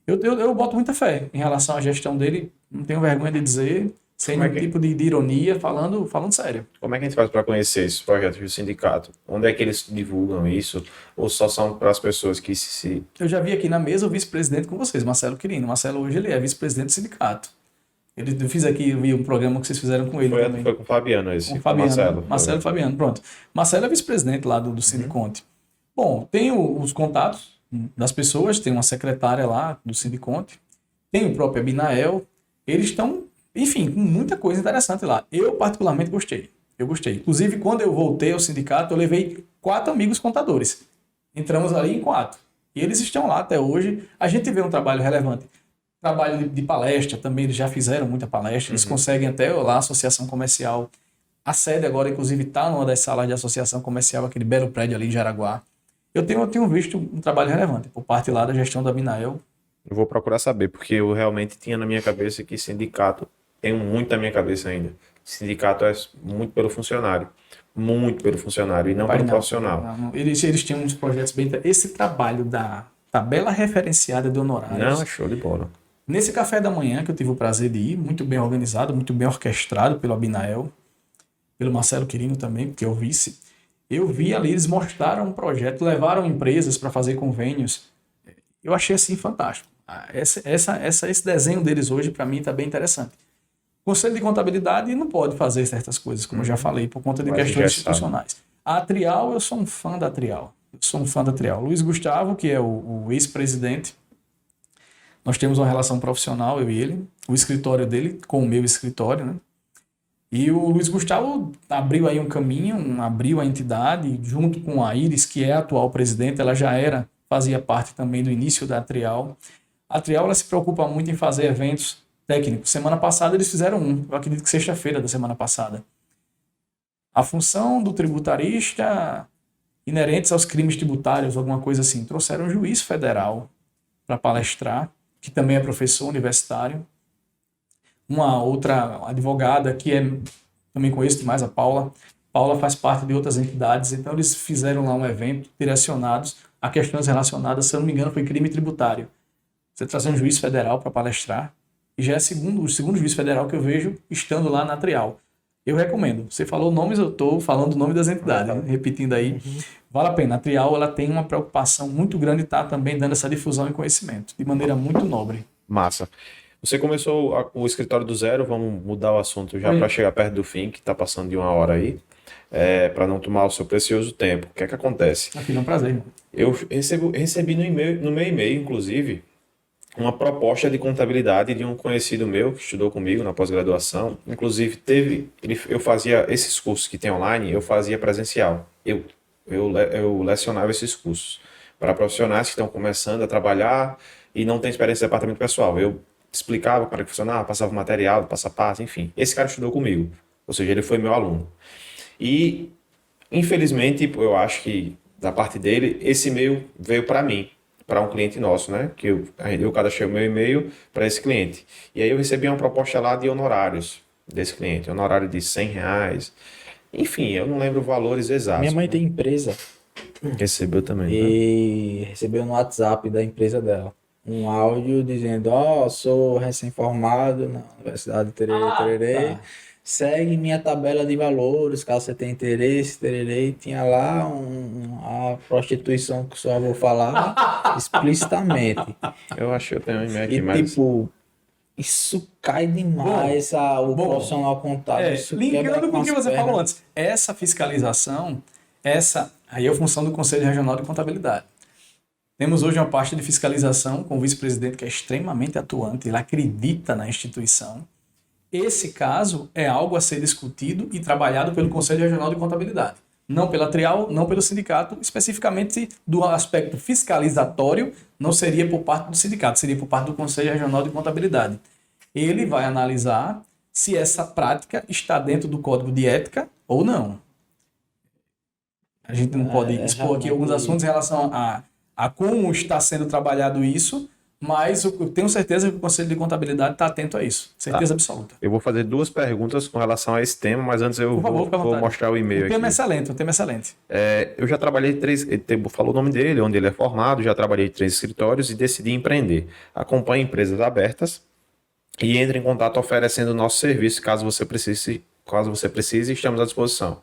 Eu boto muita fé em relação à gestão dele, não tenho vergonha de dizer, sem nenhum tipo de ironia, falando sério. Como é que a gente faz para conhecer esses projetos do sindicato? Onde é que eles divulgam isso? Ou só são para as pessoas que se... Eu já vi aqui na mesa o vice-presidente com vocês, Marcelo Quirino. Marcelo hoje ele é vice-presidente do sindicato. Eu fiz aqui, eu vi um programa que vocês fizeram com ele também. Foi com o Fabiano esse. Com o Fabiano, Marcelo e Fabiano, pronto. Marcelo é vice-presidente lá do Sindiconte. Bom, tem os contatos das pessoas, tem uma secretária lá do Sindiconte, tem o próprio Abinael, eles estão, enfim, com muita coisa interessante lá. Eu, particularmente, gostei. Eu gostei. Inclusive, quando eu voltei ao sindicato, eu levei 4 amigos contadores. Entramos ali em 4. E eles estão lá até hoje. A gente vê um trabalho relevante. Trabalho de palestra também, eles já fizeram muita palestra. Eles conseguem até lá, a associação comercial. A sede agora, inclusive, está numa das salas de associação comercial, aquele belo prédio ali em Jaraguá. Eu tenho visto um trabalho relevante por parte lá da gestão da Abinael. Eu vou procurar saber, porque eu realmente tinha na minha cabeça que sindicato, tenho muito na minha cabeça ainda. Sindicato é muito pelo funcionário. Muito pelo funcionário e não pelo profissional. Eles tinham uns projetos bem... Esse trabalho da tabela referenciada de honorários... Não, é show de bola. Nesse café da manhã, que eu tive o prazer de ir, muito bem organizado, muito bem orquestrado pelo Abinael, pelo Marcelo Quirino também, que é o vice, eu vi ali, eles mostraram um projeto, levaram empresas para fazer convênios. Eu achei assim fantástico. Esse desenho deles hoje, para mim, está bem interessante. O Conselho de Contabilidade não pode fazer certas coisas, como eu já falei, por conta de questões institucionais. A Trial, eu sou um fã da Trial. Luiz Gustavo, que é o ex-presidente, nós temos uma relação profissional, eu e ele, o escritório dele com o meu escritório, né? E o Luiz Gustavo abriu aí um caminho, abriu a entidade, junto com a Iris, que é a atual presidente, ela fazia parte também do início da Trial. A Trial, ela se preocupa muito em fazer eventos técnicos. Semana passada eles fizeram eu acredito que sexta-feira da semana passada. A função do tributarista inerentes aos crimes tributários, alguma coisa assim. Trouxeram um juiz federal para palestrar, que também é professor universitário. Uma outra advogada que também conheço demais, a Paula. Paula faz parte de outras entidades, então eles fizeram lá um evento direcionados a questões relacionadas, se eu não me engano, foi crime tributário. Você trazer um juiz federal para palestrar, e já é o segundo juiz federal que eu vejo estando lá na Trial. Eu recomendo. Você falou nomes, eu estou falando o nome das entidades, né? Repetindo aí. Vale a pena. A Trial, ela tem uma preocupação muito grande e está também dando essa difusão e conhecimento, de maneira muito nobre. Massa. Você começou o escritório do zero, vamos mudar o assunto já para chegar perto do fim, que está passando de 1 hora aí, para não tomar o seu precioso tempo. O que é que acontece? Aqui é um prazer. Eu recebi no meu e-mail, inclusive, uma proposta de contabilidade de um conhecido meu que estudou comigo na pós-graduação. Inclusive, eu fazia esses cursos que tem online, eu fazia presencial. Eu lecionava esses cursos para profissionais que estão começando a trabalhar e não têm experiência de departamento pessoal. Eu explicava como era que funcionava, passava material, passo a passo, enfim. Esse cara estudou comigo, ou seja, ele foi meu aluno. E, infelizmente, eu acho que da parte dele, esse e-mail veio para mim, para um cliente nosso, né? Que eu cadastrei o meu e-mail para esse cliente. E aí eu recebi uma proposta lá de honorários desse cliente, honorário de R$100. Enfim, eu não lembro valores exatos. Minha mãe tem empresa. Recebeu também, E recebeu no WhatsApp da empresa dela um áudio dizendo: sou recém-formado na Universidade Tererê, Tá. segue minha tabela de valores, caso você tenha interesse, tererê. Tinha lá a prostituição que só vou falar explicitamente. Eu acho que eu tenho um e-mail aqui, E mas... tipo, isso cai demais, o profissional contábil. Isso Linkando quebra com o que as você pernas. falou antes, essa fiscalização, aí é a função do Conselho Regional de Contabilidade. Temos hoje uma pasta de fiscalização com o vice-presidente que é extremamente atuante, ele acredita na instituição. Esse caso é algo a ser discutido e trabalhado pelo Conselho Regional de Contabilidade. Não pela Trial, não pelo sindicato, especificamente do aspecto fiscalizatório, não seria por parte do sindicato, seria por parte do Conselho Regional de Contabilidade. Ele vai analisar se essa prática está dentro do Código de Ética ou não. A gente não pode expor aqui alguns assuntos em relação a como está sendo trabalhado isso, mas eu tenho certeza que o Conselho de Contabilidade está atento a isso. Certeza absoluta. Eu vou fazer 2 perguntas com relação a esse tema, mas antes eu Por favor, fica à vou vontade. mostrar o e-mail O tema é aqui. excelente, o tema é excelente. Eu já trabalhei ele falou o nome dele, onde ele é formado, já trabalhei em 3 escritórios e decidi empreender. Acompanho empresas abertas e entre em contato oferecendo o nosso serviço, caso você precise, estamos à disposição.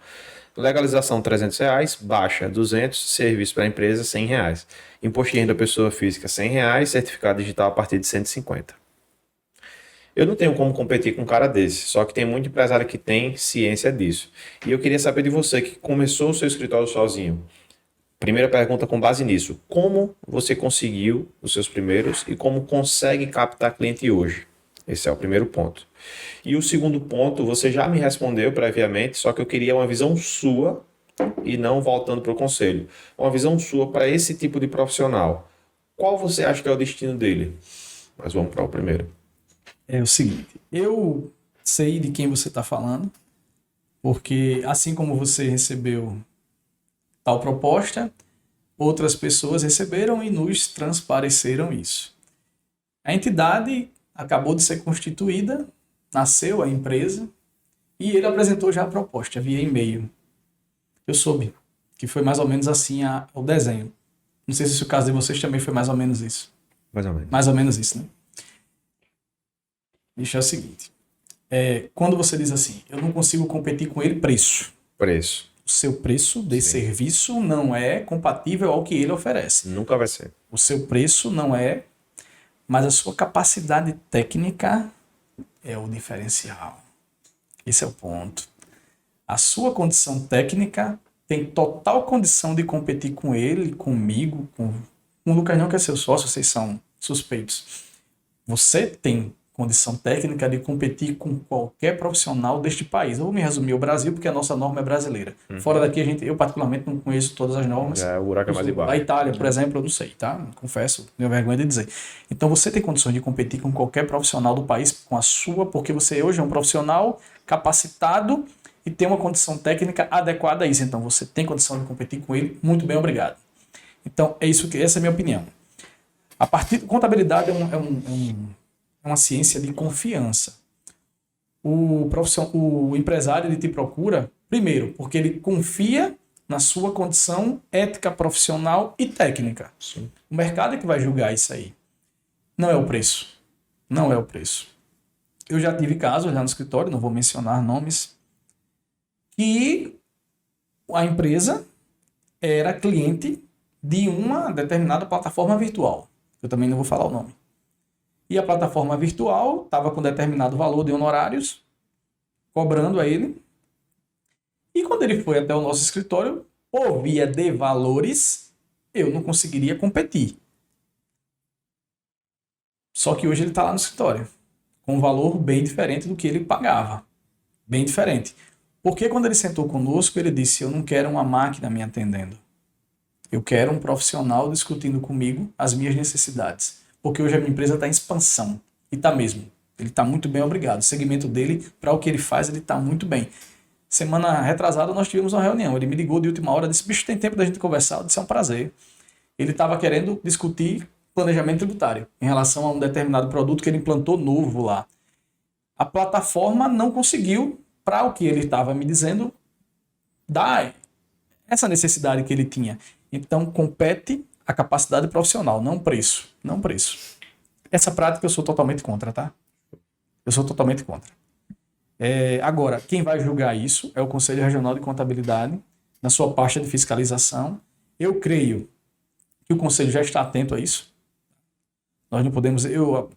Legalização R$300, baixa R$200, serviço para a empresa R$100. Imposto de renda pessoa física R$100, certificado digital a partir de R$150. Eu não tenho como competir com um cara desse, só que tem muito empresário que tem ciência disso. E eu queria saber de você que começou o seu escritório sozinho. Primeira pergunta com base nisso. Como você conseguiu os seus primeiros e como consegue captar cliente hoje? Esse é o primeiro ponto. E o segundo ponto, você já me respondeu previamente, só que eu queria uma visão sua e não voltando para o conselho. Uma visão sua para esse tipo de profissional. Qual você acha que é o destino dele? Mas vamos para o primeiro. É o seguinte, eu sei de quem você está falando, porque assim como você recebeu tal proposta, outras pessoas receberam e nos transpareceram isso. A entidade acabou de ser constituída, nasceu a empresa, e ele apresentou já a proposta via e-mail. Eu soube que foi mais ou menos assim o desenho. Não sei se o caso de vocês também foi mais ou menos isso. Mais ou menos. Mais ou menos isso, né? Bicho, é o seguinte. Quando você diz assim, eu não consigo competir com ele, preço. Preço. O seu preço de serviço não é compatível ao que ele oferece. Nunca vai ser. O seu preço não é, mas a sua capacidade técnica é o diferencial. Esse é o ponto. A sua condição técnica tem total condição de competir com ele, comigo, com o Lucas não, que é seu sócio, vocês são suspeitos. Você tem condição técnica de competir com qualquer profissional deste país. Eu vou me resumir o Brasil, porque a nossa norma é brasileira. Fora daqui, eu particularmente não conheço todas as normas. Já o buraco é mais embaixo. A Itália, por exemplo, eu não sei, tá? Confesso, tenho vergonha de dizer. Então você tem condições de competir com qualquer profissional do país, com a sua, porque você hoje é um profissional capacitado e tem uma condição técnica adequada a isso. Então você tem condição de competir com ele. Muito bem, obrigado. Então essa é a minha opinião. Contabilidade é uma ciência de confiança. O empresário ele te procura, primeiro, porque ele confia na sua condição ética, profissional e técnica. Sim. O mercado é que vai julgar isso aí. Não é o preço. Não é o preço. Eu já tive casos lá no escritório, não vou mencionar nomes, que a empresa era cliente de uma determinada plataforma virtual. Eu também não vou falar o nome. E a plataforma virtual estava com determinado valor de honorários, cobrando a ele. E quando ele foi até o nosso escritório, por via de valores, eu não conseguiria competir. Só que hoje ele está lá no escritório, com um valor bem diferente do que ele pagava. Bem diferente. Porque quando ele sentou conosco, ele disse, eu não quero uma máquina me atendendo. Eu quero um profissional discutindo comigo as minhas necessidades. Porque hoje a minha empresa está em expansão. E está mesmo. Ele está muito bem, obrigado. O segmento dele, para o que ele faz, ele está muito bem. Semana retrasada nós tivemos uma reunião. Ele me ligou de última hora, disse, bicho, tem tempo da gente conversar? Eu disse, é um prazer. Ele estava querendo discutir planejamento tributário em relação a um determinado produto que ele implantou novo lá. A plataforma não conseguiu, para o que ele estava me dizendo, dar essa necessidade que ele tinha. Então, compete a capacidade profissional, não preço. Não preço. Essa prática eu sou totalmente contra, tá? Eu sou totalmente contra. Agora, quem vai julgar isso é o Conselho Regional de Contabilidade, na sua pasta de fiscalização. Eu creio que o Conselho já está atento a isso. Nós não podemos...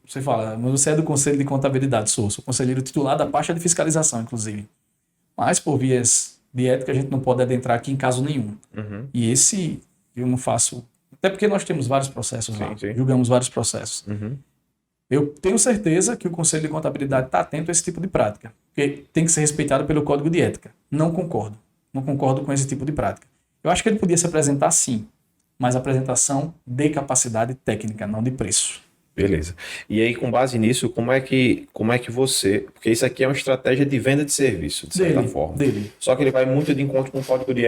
Você fala, mas você é do Conselho de Contabilidade, sou conselheiro titular da pasta de fiscalização, inclusive. Mas, por vias de ética, a gente não pode adentrar aqui em caso nenhum. Uhum. E esse eu não faço... Até porque nós temos vários processos lá. Sim. Julgamos vários processos. Uhum. Eu tenho certeza que o Conselho de Contabilidade está atento a esse tipo de prática. Porque tem que ser respeitado pelo Código de Ética. Não concordo. Não concordo com esse tipo de prática. Eu acho que ele podia se apresentar sim, mas apresentação de capacidade técnica, não de preço. Beleza. E aí, com base nisso, como é que você... Porque isso aqui é uma estratégia de venda de serviço, de certa forma. Dele. Só que ele vai muito de encontro com o código de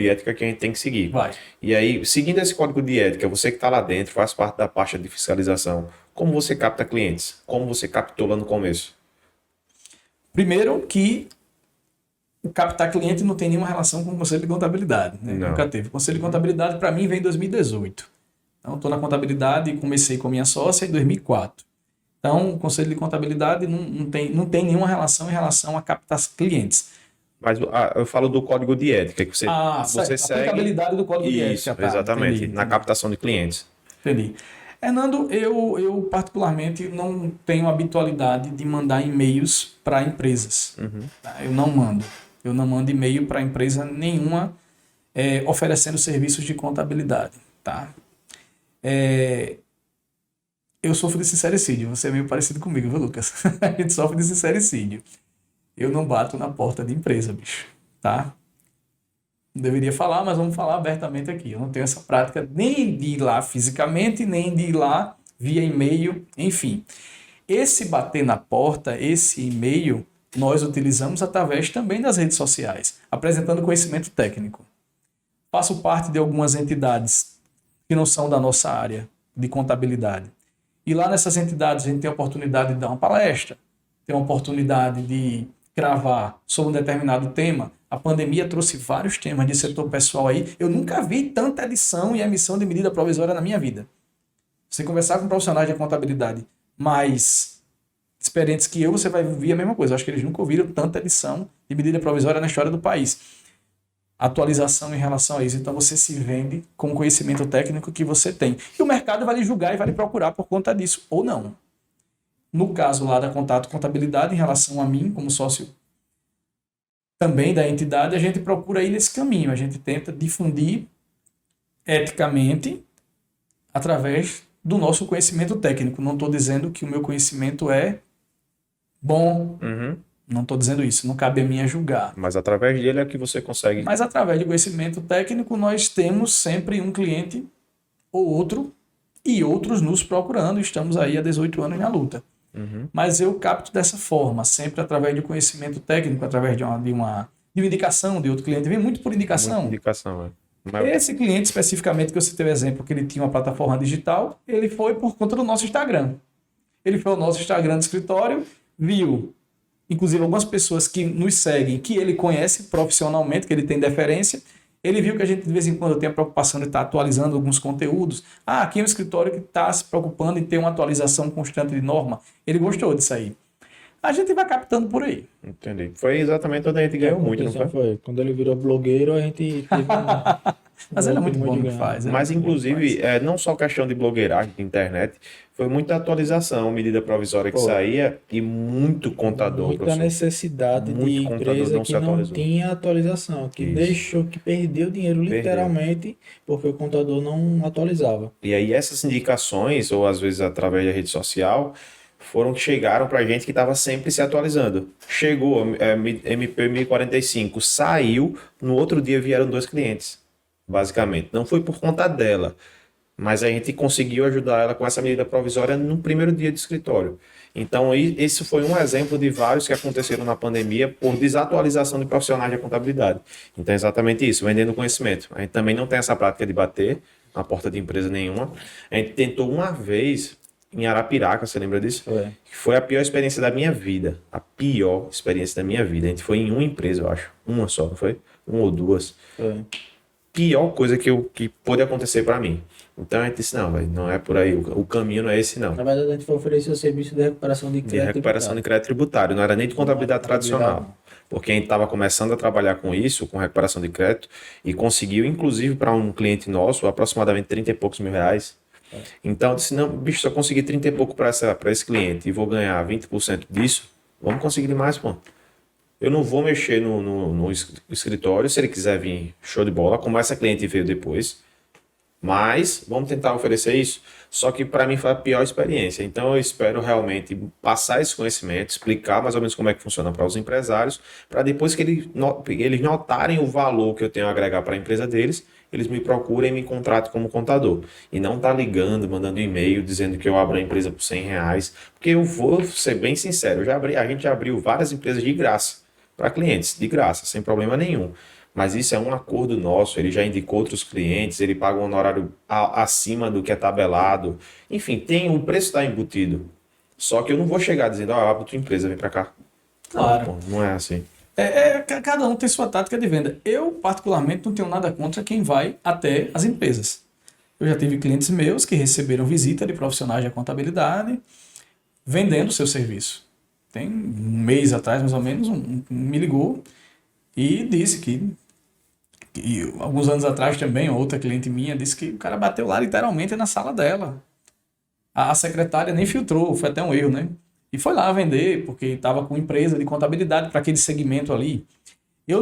ética que a gente tem que seguir. Vai. E aí, seguindo esse código de ética, você que está lá dentro, faz parte da pasta de fiscalização, como você capta clientes? Como você captou lá no começo? Primeiro que o captar cliente não tem nenhuma relação com o Conselho de Contabilidade. Né? Não. Nunca teve. O Conselho de Contabilidade, para mim, vem em 2018. Então, estou na contabilidade e comecei com a minha sócia em 2004. Então, o Conselho de Contabilidade não tem nenhuma relação em relação a captar clientes. Mas eu falo do código de ética, que você A segue... aplicabilidade do Código de Isso, Ética. Tá? exatamente, Entendi. na captação de clientes. Entendi. Hernando, eu particularmente não tenho habitualidade de mandar e-mails para empresas. Uhum. Tá? Eu não mando. Eu não mando e-mail para empresa nenhuma oferecendo serviços de contabilidade. Tá? Eu sofro de sincericídio, você é meio parecido comigo, viu, Lucas? A gente sofre de sincericídio. Eu não bato na porta de empresa, bicho, tá? Não deveria falar, mas vamos falar abertamente aqui. Eu não tenho essa prática nem de ir lá fisicamente, nem de ir lá via e-mail, enfim. Esse bater na porta, esse e-mail, nós utilizamos através também das redes sociais, apresentando conhecimento técnico. Faço parte de algumas entidades que não são da nossa área de contabilidade. E lá nessas entidades a gente tem a oportunidade de dar uma palestra, tem a oportunidade de gravar sobre um determinado tema. A pandemia trouxe vários temas de setor pessoal aí. Eu nunca vi tanta edição e emissão de medida provisória na minha vida. Você conversar com profissionais de contabilidade mais experientes que eu, você vai ouvir a mesma coisa. Eu acho que eles nunca ouviram tanta edição de medida provisória na história do país. Atualização em relação a isso. Então você se vende com o conhecimento técnico que você tem. E o mercado vai lhe julgar e vai lhe procurar por conta disso, ou não. No caso lá da Contato Contabilidade, em relação a mim, como sócio também da entidade, a gente procura ir nesse caminho. A gente tenta difundir eticamente através do nosso conhecimento técnico. Não estou dizendo que o meu conhecimento é bom. Uhum. Não estou dizendo isso. Não cabe a mim a julgar. Mas através dele é que você consegue. Mas através de conhecimento técnico, nós temos sempre um cliente ou outro e outros nos procurando. Estamos aí há 18 anos na luta. Uhum. Mas eu capto dessa forma, sempre através de conhecimento técnico, através de uma indicação de outro cliente. Vem muito por indicação. Muita indicação, é. Mas... Esse cliente especificamente, que eu citei o exemplo, que ele tinha uma plataforma digital, ele foi por conta do nosso Instagram. Ele foi ao nosso Instagram do escritório, viu, inclusive algumas pessoas que nos seguem, que ele conhece profissionalmente, que ele tem deferência. Ele viu que a gente de vez em quando tem a preocupação de estar atualizando alguns conteúdos. Ah, aqui é um escritório que está se preocupando em ter uma atualização constante de norma. Ele gostou disso aí. A gente vai captando por aí. Entendi. Foi exatamente onde a gente ganhou muito, não foi? Quando ele virou blogueiro, a gente teve Mas ele é muito bom no que faz. Mas, inclusive, não só questão de blogueiragem, de internet, foi muita atualização, medida provisória que saía e muito contador, muita professor. necessidade Muito de contador empresa não que se não atualizou. tinha atualização, que Isso. deixou, que perdeu dinheiro literalmente porque o contador não atualizava. E aí essas indicações, ou às vezes através da rede social, foram que chegaram para gente que estava sempre se atualizando. Chegou MP 1045, saiu, no outro dia vieram 2 clientes, basicamente. Não foi por conta dela, mas a gente conseguiu ajudar ela com essa medida provisória no primeiro dia de escritório. Então, esse foi um exemplo de vários que aconteceram na pandemia por desatualização de profissionais de contabilidade. Então, é exatamente isso, vendendo conhecimento. A gente também não tem essa prática de bater na porta de empresa nenhuma. A gente tentou uma vez em Arapiraca, você lembra disso? Que foi a pior experiência da minha vida. A pior experiência da minha vida. A gente foi em uma empresa, eu acho. Uma só, não foi? Uma ou duas. Pior coisa que pôde acontecer para mim. Então a gente disse, não, véio, não é por aí, o caminho não é esse não. Na verdade, a gente foi oferecer o serviço de recuperação de crédito. De recuperação de crédito tributário, não era nem de contabilidade tradicional. Porque a gente estava começando a trabalhar com isso, com recuperação de crédito, e conseguiu, inclusive, para um cliente nosso, aproximadamente 30 e poucos mil reais. Então eu disse, não, bicho, se eu conseguir 30 e pouco para esse cliente e vou ganhar 20% disso, vamos conseguir mais, pô. Eu não vou mexer no escritório, se ele quiser vir, show de bola, como essa cliente veio depois. Mas vamos tentar oferecer isso. Só que para mim foi a pior experiência. Então eu espero realmente passar esse conhecimento, explicar mais ou menos como é que funciona para os empresários, para depois que eles notarem o valor que eu tenho a agregar para a empresa deles, eles me procurem e me contratem como contador. E não tá ligando, mandando e-mail dizendo que eu abro a empresa por R$100. Porque eu vou ser bem sincero, a gente já abriu várias empresas de graça para clientes, de graça, sem problema nenhum. Mas isso é um acordo nosso, ele já indicou outros clientes, ele paga um honorário acima do que é tabelado. Enfim, o preço está embutido. Só que eu não vou chegar dizendo, abro tua empresa, vem para cá. Claro. Não, pô, não é assim. Cada um tem sua tática de venda. Eu, particularmente, não tenho nada contra quem vai até as empresas. Eu já tive clientes meus que receberam visita de profissionais de contabilidade vendendo seu serviço. Tem um mês atrás, mais ou menos, me ligou e disse que alguns anos atrás também, outra cliente minha disse que o cara bateu lá literalmente na sala dela. A secretária nem filtrou, foi até um erro, né? E foi lá vender, porque estava com empresa de contabilidade para aquele segmento ali. Eu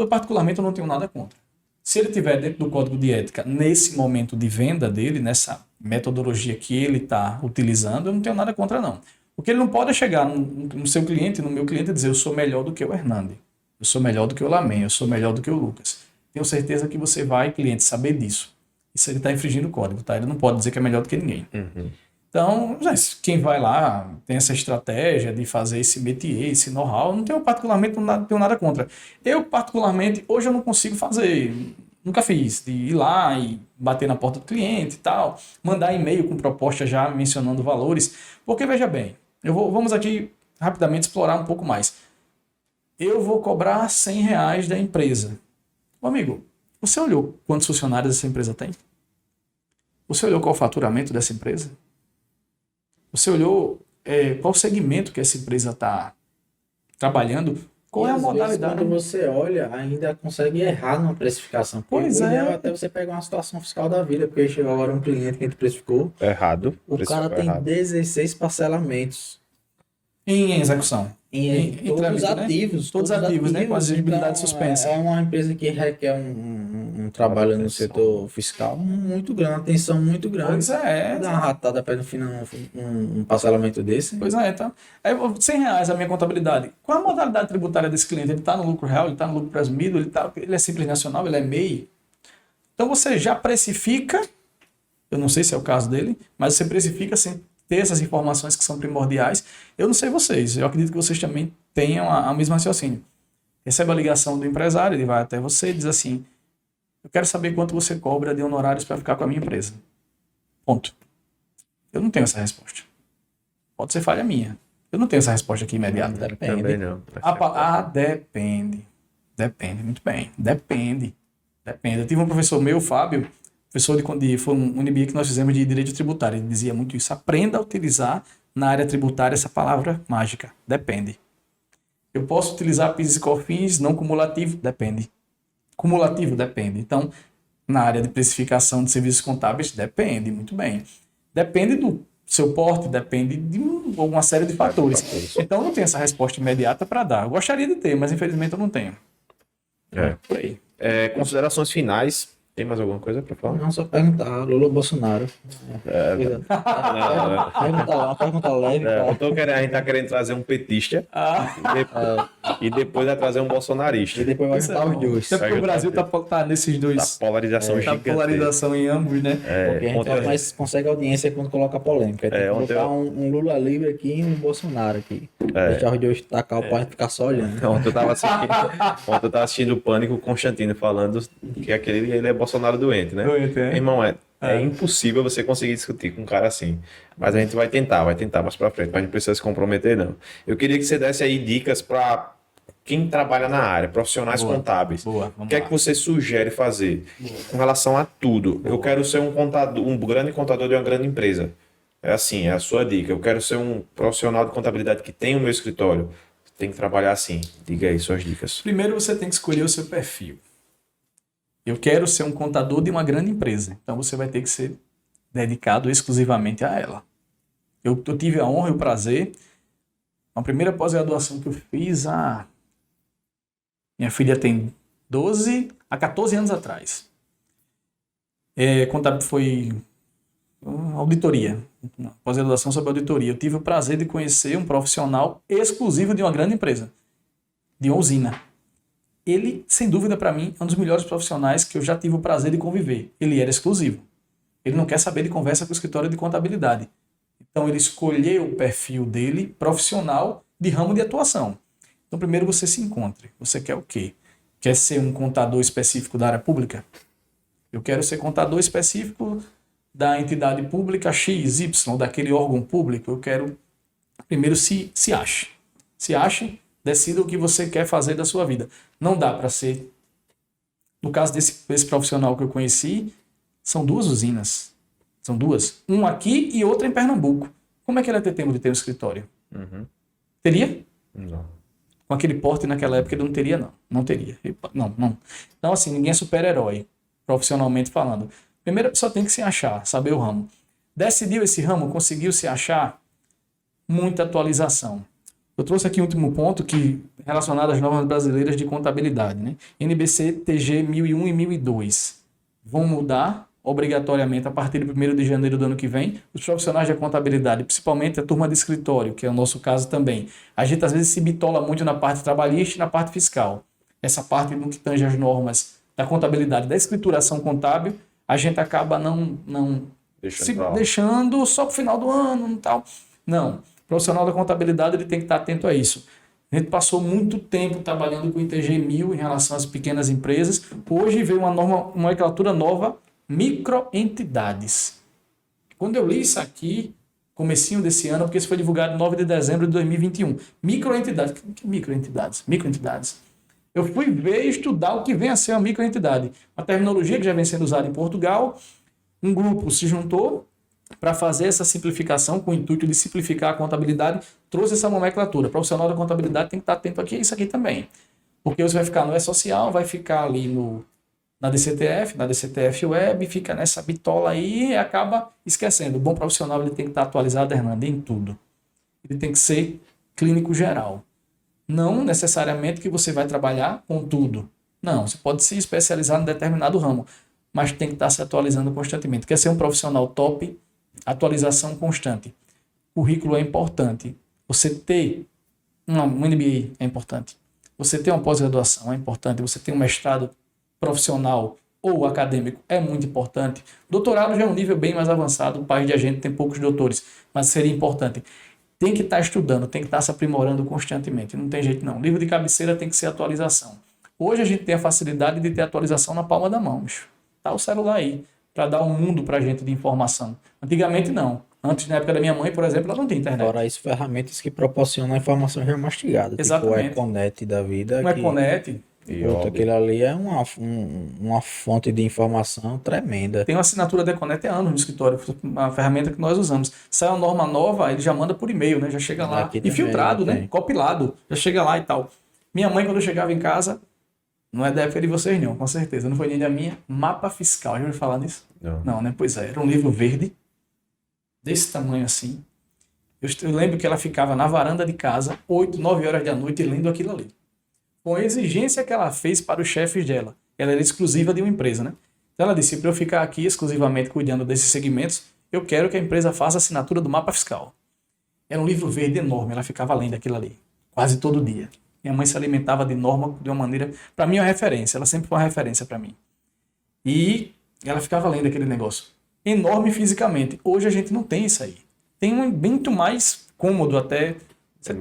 particularmente, não tenho nada contra. Se ele tiver dentro do código de ética, nesse momento de venda dele, nessa metodologia que ele está utilizando, eu não tenho nada contra, não. O que ele não pode é chegar no seu cliente, no meu cliente, e dizer: eu sou melhor do que o Hernande, eu sou melhor do que o Lamen, eu sou melhor do que o Lucas. Tenho certeza que você vai, cliente, saber disso. Isso ele está infringindo o código, tá? Ele não pode dizer que é melhor do que ninguém. Então, quem vai lá, tem essa estratégia de fazer esse métier, esse know-how, não tenho particularmente, não tenho nada contra. Eu, particularmente, hoje eu não consigo fazer, nunca fiz, de ir lá e bater na porta do cliente e tal, mandar e-mail com proposta já mencionando valores, porque, veja bem, vamos aqui rapidamente explorar um pouco mais. Eu vou cobrar R$ 100 da empresa. Ô, amigo, você olhou quantos funcionários essa empresa tem? Você olhou qual o faturamento dessa empresa? Você olhou qual segmento que essa empresa está trabalhando? Qual é a às vezes, modalidade? quando você olha, ainda consegue errar numa precificação. Porque Pois o ideal é. até você pegar uma situação fiscal da vida, porque chegou agora um cliente que a gente precificou, Errado. o cara tem 16 parcelamentos Em execução. em todos os trâmite, né? ativos. Todos ativos, né? Com a exigibilidade Então, suspensa. É uma empresa que requer um trabalho no setor fiscal muito grande, uma atenção muito grande. Pois é. Dá uma ratada para no final um parcelamento desse. Pois é, então. R$ 100 a minha contabilidade. Qual a modalidade tributária desse cliente? Ele está no lucro real, ele está no lucro presumido, ele é simples nacional, ele é MEI. Então você já precifica, eu não sei se é o caso dele, mas você precifica sem ter essas informações que são primordiais. Eu não sei vocês, eu acredito que vocês também tenham a mesma raciocínio. Recebe a ligação do empresário, ele vai até você e diz assim: eu quero saber quanto você cobra de honorários para ficar com a minha empresa. Ponto. Eu não tenho essa resposta. Pode ser falha minha. Eu não tenho essa resposta aqui imediata. Depende. Também não. Depende. Depende, muito bem. Depende. Eu tive um professor meu, Fábio, professor foi um MBA que nós fizemos de direito tributário. Ele dizia muito isso: aprenda a utilizar na área tributária essa palavra mágica. Depende. Eu posso utilizar PIS e COFINS não cumulativo? Depende. Cumulativo? Depende. Então, na área de precificação de serviços contábeis, depende, muito bem. Depende do seu porte, depende de uma série de fatores. Então, eu não tenho essa resposta imediata para dar. Eu gostaria de ter, mas infelizmente eu não tenho. Por aí. Considerações finais. Tem mais alguma coisa para falar? Não, só perguntar, Lula ou Bolsonaro. Pergunta leve. A gente tá querendo trazer um petista e depois vai trazer um bolsonarista. E depois vai juntar os dois. Até porque o Brasil tá nesses dois. Da polarização Tá gigante. polarização em ambos, né? Porque a gente mais consegue audiência quando coloca polêmica. Tem que colocar um Lula livre aqui e um Bolsonaro aqui. Deixar os dois tacar o pau e ficar só olhando. Ontem eu tava assistindo o Pânico, o Constantino falando que ele é Bolsonaro doente, né? Doente, é. Irmão, é impossível você conseguir discutir com um cara assim. Mas a gente vai tentar mais pra frente. Mas a gente precisa se comprometer, não. Eu queria que você desse aí dicas para quem trabalha na área, profissionais contábeis. Boa, O que é que você sugere fazer com relação a tudo? Eu quero ser um contador, um grande contador de uma grande empresa. É assim, é a sua dica. Eu quero ser um profissional de contabilidade que tem o meu escritório. Tem que trabalhar assim. Diga aí suas dicas. Primeiro você tem que escolher o seu perfil. Eu quero ser um contador de uma grande empresa. Então você vai ter que ser dedicado exclusivamente a ela. Eu tive a honra e o prazer. A primeira pós-graduação que eu fiz, minha filha tem 12 a 14 anos atrás. Contábil foi uma auditoria, uma pós-graduação sobre auditoria. Eu tive o prazer de conhecer um profissional exclusivo de uma grande empresa, de uma usina. Ele, sem dúvida, para mim, é um dos melhores profissionais que eu já tive o prazer de conviver. Ele era exclusivo. Ele não quer saber de conversa com o escritório de contabilidade. Então, ele escolheu o perfil dele, profissional, de ramo de atuação. Então, primeiro você se encontre. Você quer o quê? Quer ser um contador específico da área pública? Eu quero ser contador específico da entidade pública X, Y, daquele órgão público. Eu quero... Primeiro, se ache. Se ache, decida o que você quer fazer da sua vida. Não dá para ser... No caso desse profissional que eu conheci, são 2 usinas. São 2. Um aqui e outra em Pernambuco. Como é que ele ia ter tempo de ter um escritório? Teria? Não. Com aquele porte naquela época ele não teria, não. Não teria. Não. Então, assim, ninguém é super-herói, profissionalmente falando. Primeiro a pessoa tem que se achar, saber o ramo. Decidiu esse ramo, conseguiu se achar, muita atualização. Eu trouxe aqui um último ponto que relacionado às normas brasileiras de contabilidade, né? NBC TG 1001 e 1002. Vão mudar obrigatoriamente, a partir de 1º de janeiro do ano que vem, os profissionais de contabilidade, principalmente a turma de escritório, que é o nosso caso também. A gente às vezes se bitola muito na parte trabalhista e na parte fiscal. Essa parte no que tange as normas da contabilidade, da escrituração contábil, a gente acaba não deixando só para o final do ano e tal. Não. O profissional da contabilidade ele tem que estar atento a isso. A gente passou muito tempo trabalhando com o ITG 1000 em relação às pequenas empresas. Hoje veio uma nomenclatura nova, microentidades. Quando eu li isso aqui, comecinho desse ano, porque isso foi divulgado em 9 de dezembro de 2021. Microentidades. Que microentidades? Microentidades. Eu fui ver e estudar o que vem a ser uma microentidade. Uma terminologia que já vem sendo usada em Portugal. Um grupo se juntou para fazer essa simplificação com o intuito de simplificar a contabilidade, trouxe essa nomenclatura. O profissional da contabilidade tem que estar atento aqui a isso aqui também. Porque você vai ficar no E-Social, vai ficar ali na DCTF Web, fica nessa bitola aí e acaba esquecendo. O bom profissional ele tem que estar atualizado, Hernando, em tudo. Ele tem que ser clínico geral. Não necessariamente que você vai trabalhar com tudo. Não, você pode se especializar em determinado ramo, mas tem que estar se atualizando constantemente. Quer ser um profissional top, atualização constante. Currículo é importante. Você ter um MBA é importante. Você ter uma pós-graduação é importante. Você ter um mestrado profissional ou acadêmico é muito importante. Doutorado já é um nível bem mais avançado. O país de a gente tem poucos doutores, mas seria importante. Tem que estar estudando, tem que estar se aprimorando constantemente. Não tem jeito não. Livro de cabeceira tem que ser atualização. Hoje a gente tem a facilidade de ter atualização na palma da mão. Bicho. Tá o celular aí, para dar um mundo para a gente de informação. Antigamente não. Antes, na época da minha mãe, por exemplo, ela não tinha internet. Fora isso, ferramentas que proporcionam a informação já mastigada. Exatamente. Tipo o Econet da vida. Um Econet. Aquele ali é uma fonte de informação tremenda. Tem uma assinatura da Econet há anos no escritório, uma ferramenta que nós usamos. Sai uma norma nova, ele já manda por e-mail, né? Já chega lá. Aqui E filtrado, também, né? Compilado. Já chega lá e tal. Minha mãe, quando eu chegava em casa, não é da época de vocês, não, com certeza. Não foi nem da minha. Mapa fiscal. Já ouviu falar nisso? Não, né? Pois é. Era um livro verde, desse tamanho assim. Eu lembro que ela ficava na varanda de casa, 8, 9 horas da noite, lendo aquilo ali. Com a exigência que ela fez para os chefes dela. Ela era exclusiva de uma empresa, né? Então ela disse, para eu ficar aqui exclusivamente cuidando desses segmentos, eu quero que a empresa faça a assinatura do mapa fiscal. Era um livro verde enorme, ela ficava lendo aquilo ali, quase todo dia. Minha mãe se alimentava de norma de uma maneira, para mim é uma referência, ela sempre foi uma referência para mim. E ela ficava lendo aquele negócio, enorme fisicamente. Hoje a gente não tem isso aí. Tem um muito mais cômodo até, você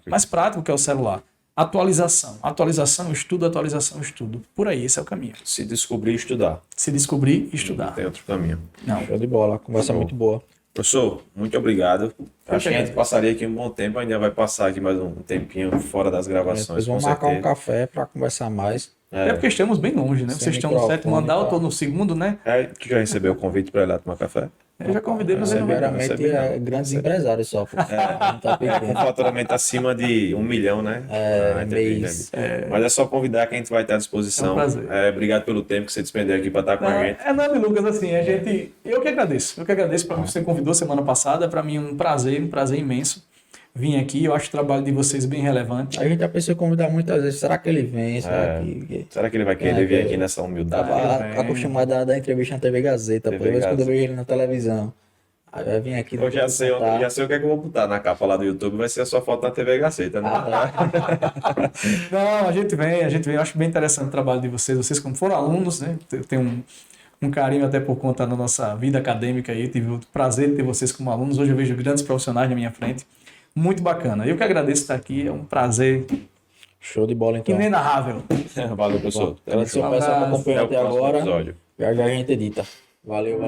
mais prático que é o celular. Atualização, estudo. Por aí, esse é o caminho. Se descobrir, estudar. Se descobrir, estudar. Não tem outro caminho. Não. Show de bola, conversa muito boa. Professor, muito obrigado. Acho que a gente passaria aqui um bom tempo, ainda vai passar aqui mais um tempinho fora das gravações. Vamos marcar um café para conversar mais. É porque estamos bem longe, né? Vocês estão no 7º andar, eu estou no 2º, né? Tu já recebeu o convite para ir lá tomar café? Eu já convidei, mas eu não Primeiramente, grandes empresários só. Um faturamento acima de 1 milhão, né? Mês. Mas é só convidar que a gente vai estar à disposição. É um prazer. Obrigado pelo tempo que você despendeu aqui para estar com a gente. Não, Lucas, assim, eu que agradeço. Eu que agradeço para você convidou semana passada. Para mim um prazer imenso vir aqui. Eu acho o trabalho de vocês bem relevante. A gente já pensou em convidar muitas vezes. Será que ele vem? Será que ele vai querer vir aqui nessa humildade? Tava acostumado a dar entrevista na TV Gazeta. Por vez quando eu vejo ele na televisão. Aí vai vir aqui. Eu já sei o que é que eu vou botar na capa lá do YouTube. Vai ser a sua foto na TV Gazeta, né? Não, a gente vem. Eu acho bem interessante o trabalho de vocês. Vocês, como foram alunos, né? Tem um carinho até por conta da nossa vida acadêmica aí. Tive o prazer de ter vocês como alunos. Hoje eu vejo grandes profissionais na minha frente. Muito bacana. Eu que agradeço estar aqui. É um prazer. Show de bola, então. Inenarrável. Valeu, professor. Agradeço ao pessoal que acompanhou até agora. Episódio. Já a gente edita. Valeu.